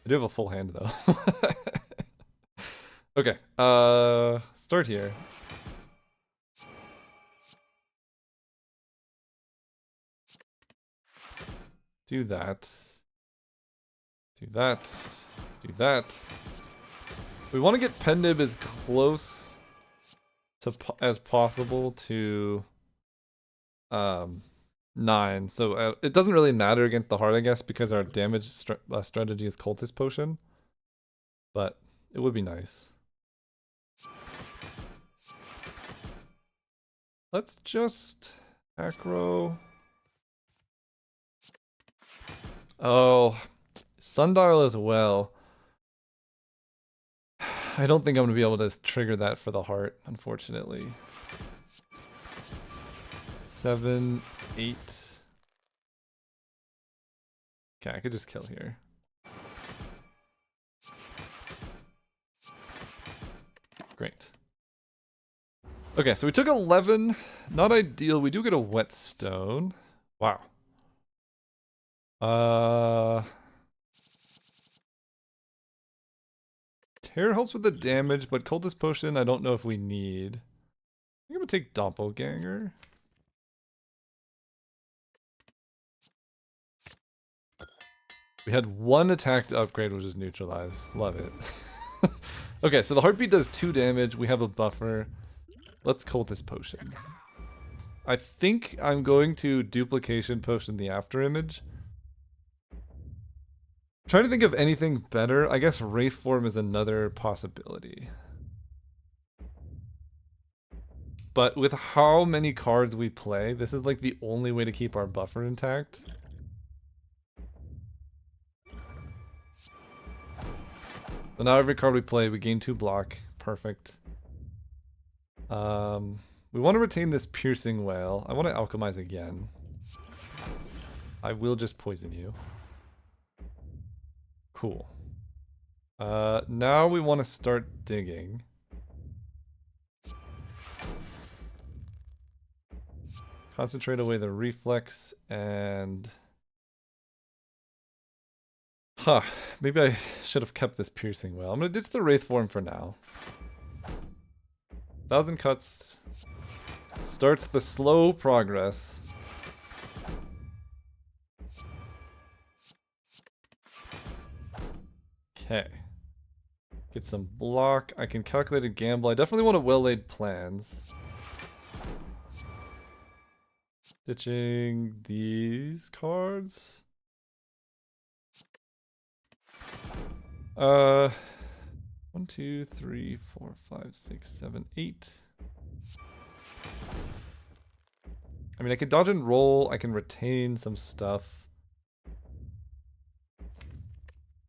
I do have a full hand, though. Okay, start here. Do that. Do that. Do that. We want to get Pendib as close to as possible to 9. So it doesn't really matter against the heart, I guess, because our damage strategy is Cultist Potion. But it would be nice. Let's just acro. Oh, Sundial as well. I don't think I'm going to be able to trigger that for the heart, unfortunately. 7, 8. Okay, I could just kill here. Great. Okay, so we took 11. Not ideal. We do get a Whetstone. Wow. Terror helps with the damage, but Cultist Potion I don't know if we need. I think I'm gonna take Doppelganger. We had 1 attack to upgrade, which is neutralized. Love it. Okay, so the heartbeat does 2 damage. We have a buffer. Let's Cultist Potion. I think I'm going to Duplication Potion the after image. Trying to think of anything better. I guess Wraith Form is another possibility. but with how many cards we play, this is like the only way to keep our buffer intact. So now every card we play, we gain 2 block. Perfect. We want to retain this piercing whale. I want to alchemize again. I will just poison you. Cool. Now we want to start digging. Concentrate away the reflex and... Huh, maybe I should have kept this piercing whale. I'm gonna ditch the wraith form for now. 1,000 cuts starts the slow progress. Okay. Get some block. I can calculate a gamble. I definitely want a well-laid plans. Ditching these cards. 1, 2, 3, 4, 5, 6, 7, 8. I mean, I could dodge and roll. I can retain some stuff.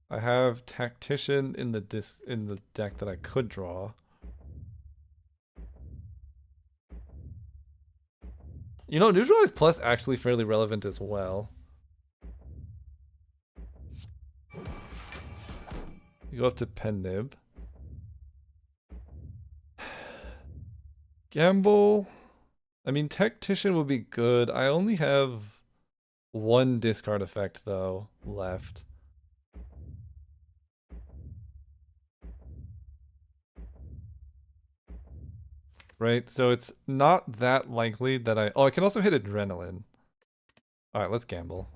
I have Tactician in the deck that I could draw. You know, Neutralize Plus actually fairly relevant as well. You go up to Pen Nib. Gamble. I mean, Tactician would be good. I only have 1 discard effect, though, left. Right, so it's not that likely that I... Oh, I can also hit Adrenaline. Alright, let's gamble.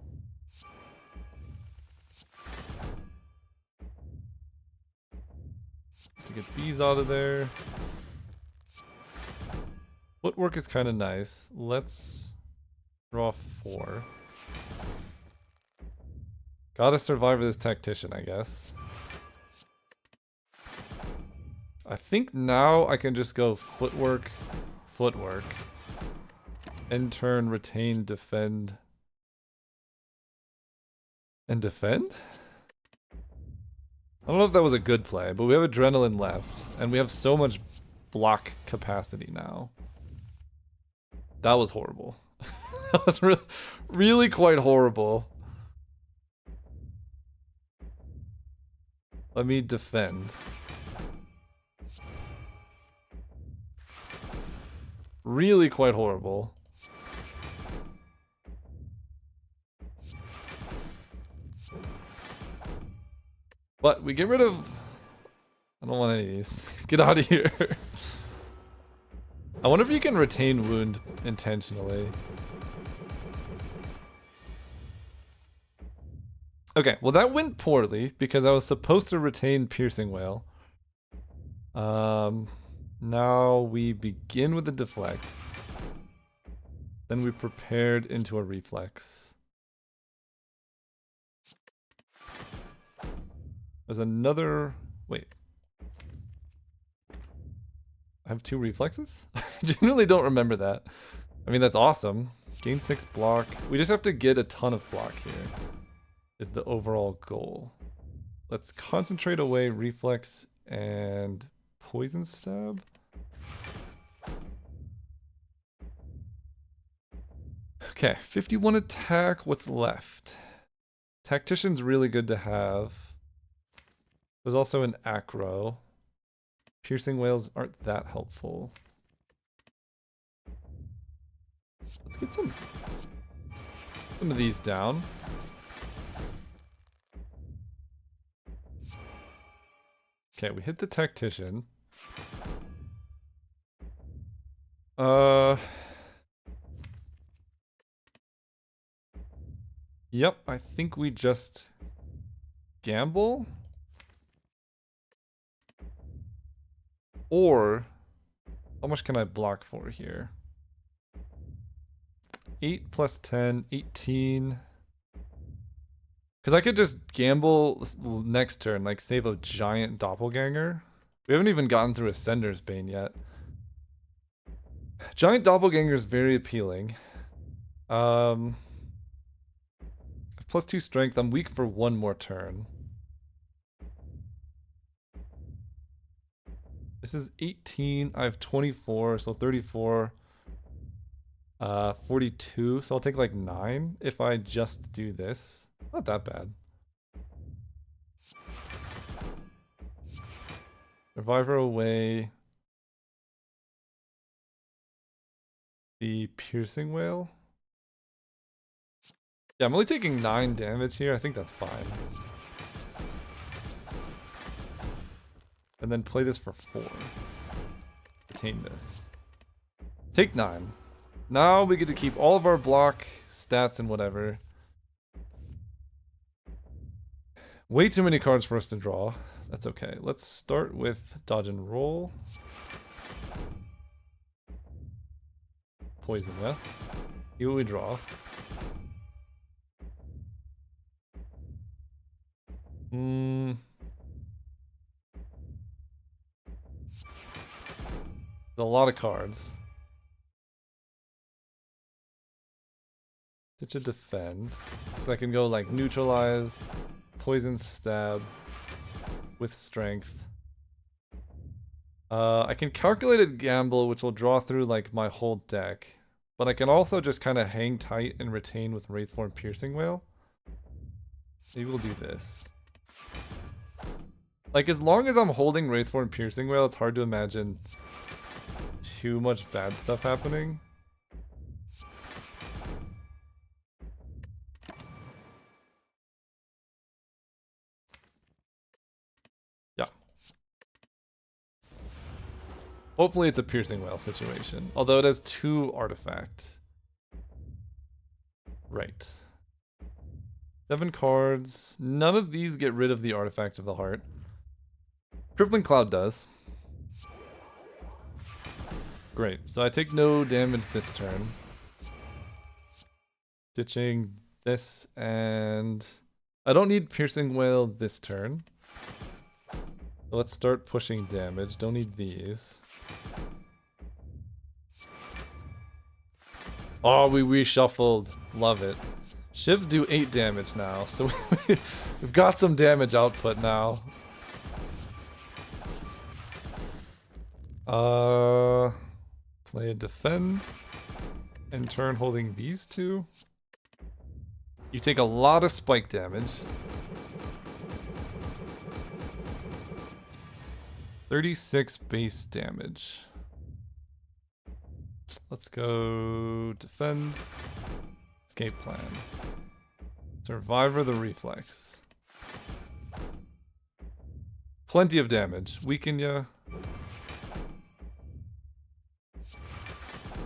To get these out of there. Footwork is kind of nice. Let's draw 4. Gotta survive this Tactician, I guess. I think now I can just go footwork, footwork. End turn, retain, defend. And defend? I don't know if that was a good play, but we have Adrenaline left. And we have so much block capacity now. That was horrible. That was really quite horrible. Let me defend. Really quite horrible. But we get rid of... I don't want any of these. Get out of here. I wonder if you can retain wound intentionally. Okay, well that went poorly because I was supposed to retain Piercing Whale. Now we begin with a deflect. Then we prepared into a reflex. There's another... Wait. I have 2 reflexes? I genuinely don't remember that. I mean, that's awesome. Gain 6 block. We just have to get a ton of block here. Is the overall goal. Let's concentrate away reflex and poison stab. Okay, 51 attack. What's left? Tactician's really good to have. There's also an acro. Piercing whales aren't that helpful. Let's get some of these down. Okay, we hit the Tactician. Yep, I think we just gamble. Or, how much can I block for here? 8 plus 10, 18. Because I could just gamble next turn, like save a giant doppelganger. We haven't even gotten through Ascender's Bane yet. Giant Doppelganger is very appealing. +2 strength. I'm weak for one more turn. This is 18. I have 24, so 34. 42. So I'll take like 9 if I just do this. Not that bad. Survivor away. The piercing whale. Yeah, I'm only taking 9 damage here. I think that's fine. And then play this for 4. Retain this. Take 9. Now we get to keep all of our block, stats, and whatever. Way too many cards for us to draw. That's okay. Let's start with dodge and roll. Poison, yeah? See what we draw. A lot of cards. Ditch a defend. So I can go like neutralize, poison stab with strength. I can calculated gamble, which will draw through like my whole deck. But I can also just kind of hang tight and retain with Wraithform Piercing Whale. Maybe we'll do this. Like, as long as I'm holding Wraithform Piercing Whale, it's hard to imagine too much bad stuff happening. Yeah. Hopefully it's a Piercing Whale situation. Although it has 2 artifact. Right. 7 cards. None of these get rid of the Artifact of the Heart. Crippling Cloud does. Great. So I take no damage this turn. Ditching this, and I don't need Piercing Whale this turn. So let's start pushing damage. Don't need these. Oh, we reshuffled. Love it. Shivs do 8 damage now, so we've got some damage output now. Play a defend. And turn holding these 2. You take a lot of spike damage. 36 base damage. Let's go defend. Escape plan. Survivor the reflex. Plenty of damage. Weaken ya.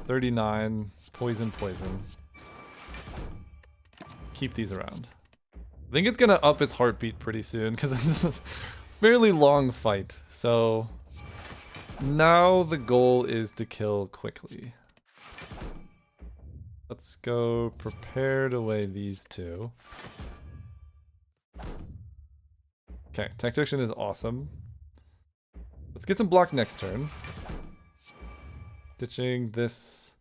39. Poison, poison. Keep these around. I think it's gonna up its heartbeat pretty soon because it's a fairly long fight. So now the goal is to kill quickly. Let's go prepared away these 2. Okay, Tactician is awesome. Let's get some block next turn. Ditching this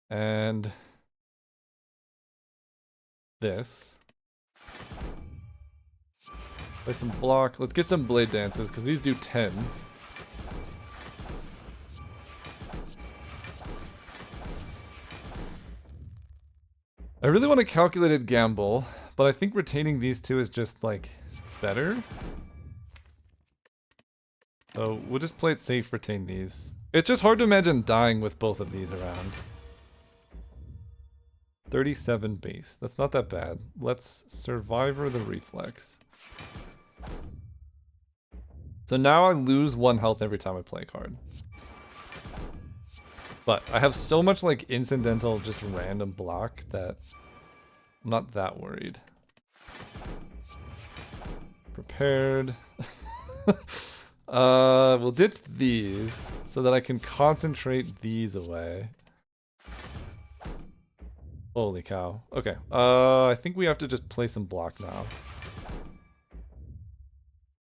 and this. Play some block. Let's get some Blade Dances because these do 10. I really want a calculated gamble, but I think retaining these 2 is just, like, better. So we'll just play it safe, retain these. It's just hard to imagine dying with both of these around. 37 base. That's not that bad. Let's Survivor the Reflex. So now I lose 1 health every time I play a card. But I have so much like incidental, just random block that I'm not that worried. Prepared. We'll ditch these so that I can concentrate these away. Holy cow. Okay. I think we have to just play some block now.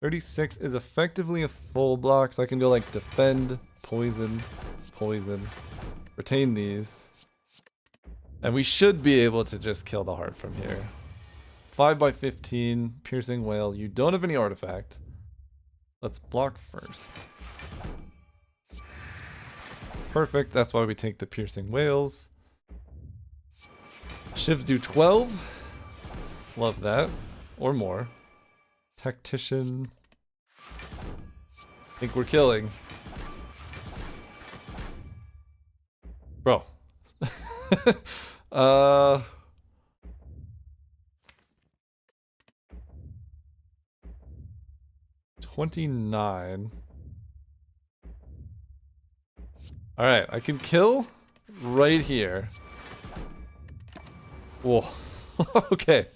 36 is effectively a full block, so I can go like defend, poison, poison, Retain these. And we should be able to just kill the heart from here. 5 by 15, piercing whale. You don't have any artifact. Let's block first. Perfect, that's why we take the piercing whales. Shivs do 12. Love that. Or more. Tactician. Think we're killing. Bro. 29. Alright, I can kill right here. Whoa. Okay.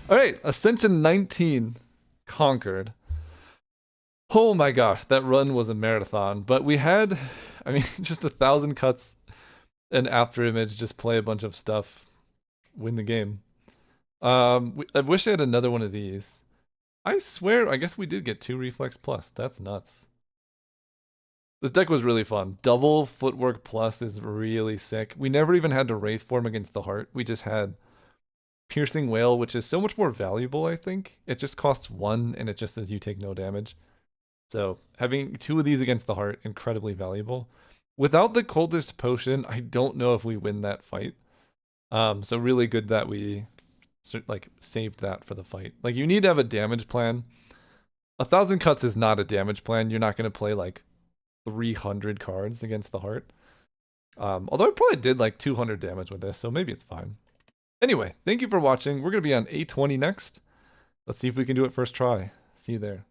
Alright, Ascension 19 conquered. Oh my gosh, that run was a marathon. But we had, I mean, just 1,000 cuts and after image, just play a bunch of stuff, win the game. I wish I had another one of these. I swear, I guess we did get 2 Reflex Plus. That's nuts. This deck was really fun. Double Footwork Plus is really sick. We never even had to Wraith form against the heart. We just had Piercing Whale, which is so much more valuable, I think. It just costs 1, and it just says you take no damage. So having 2 of these against the heart, incredibly valuable. Without the Coldest Potion, I don't know if we win that fight. So really good that we like saved that for the fight. Like, you need to have a damage plan. 1,000 cuts is not a damage plan. You're not going to play like 300 cards against the heart. Although I probably did like 200 damage with this, so maybe it's fine. Anyway, thank you for watching. We're going to be on A20 next. Let's see if we can do it first try. See you there.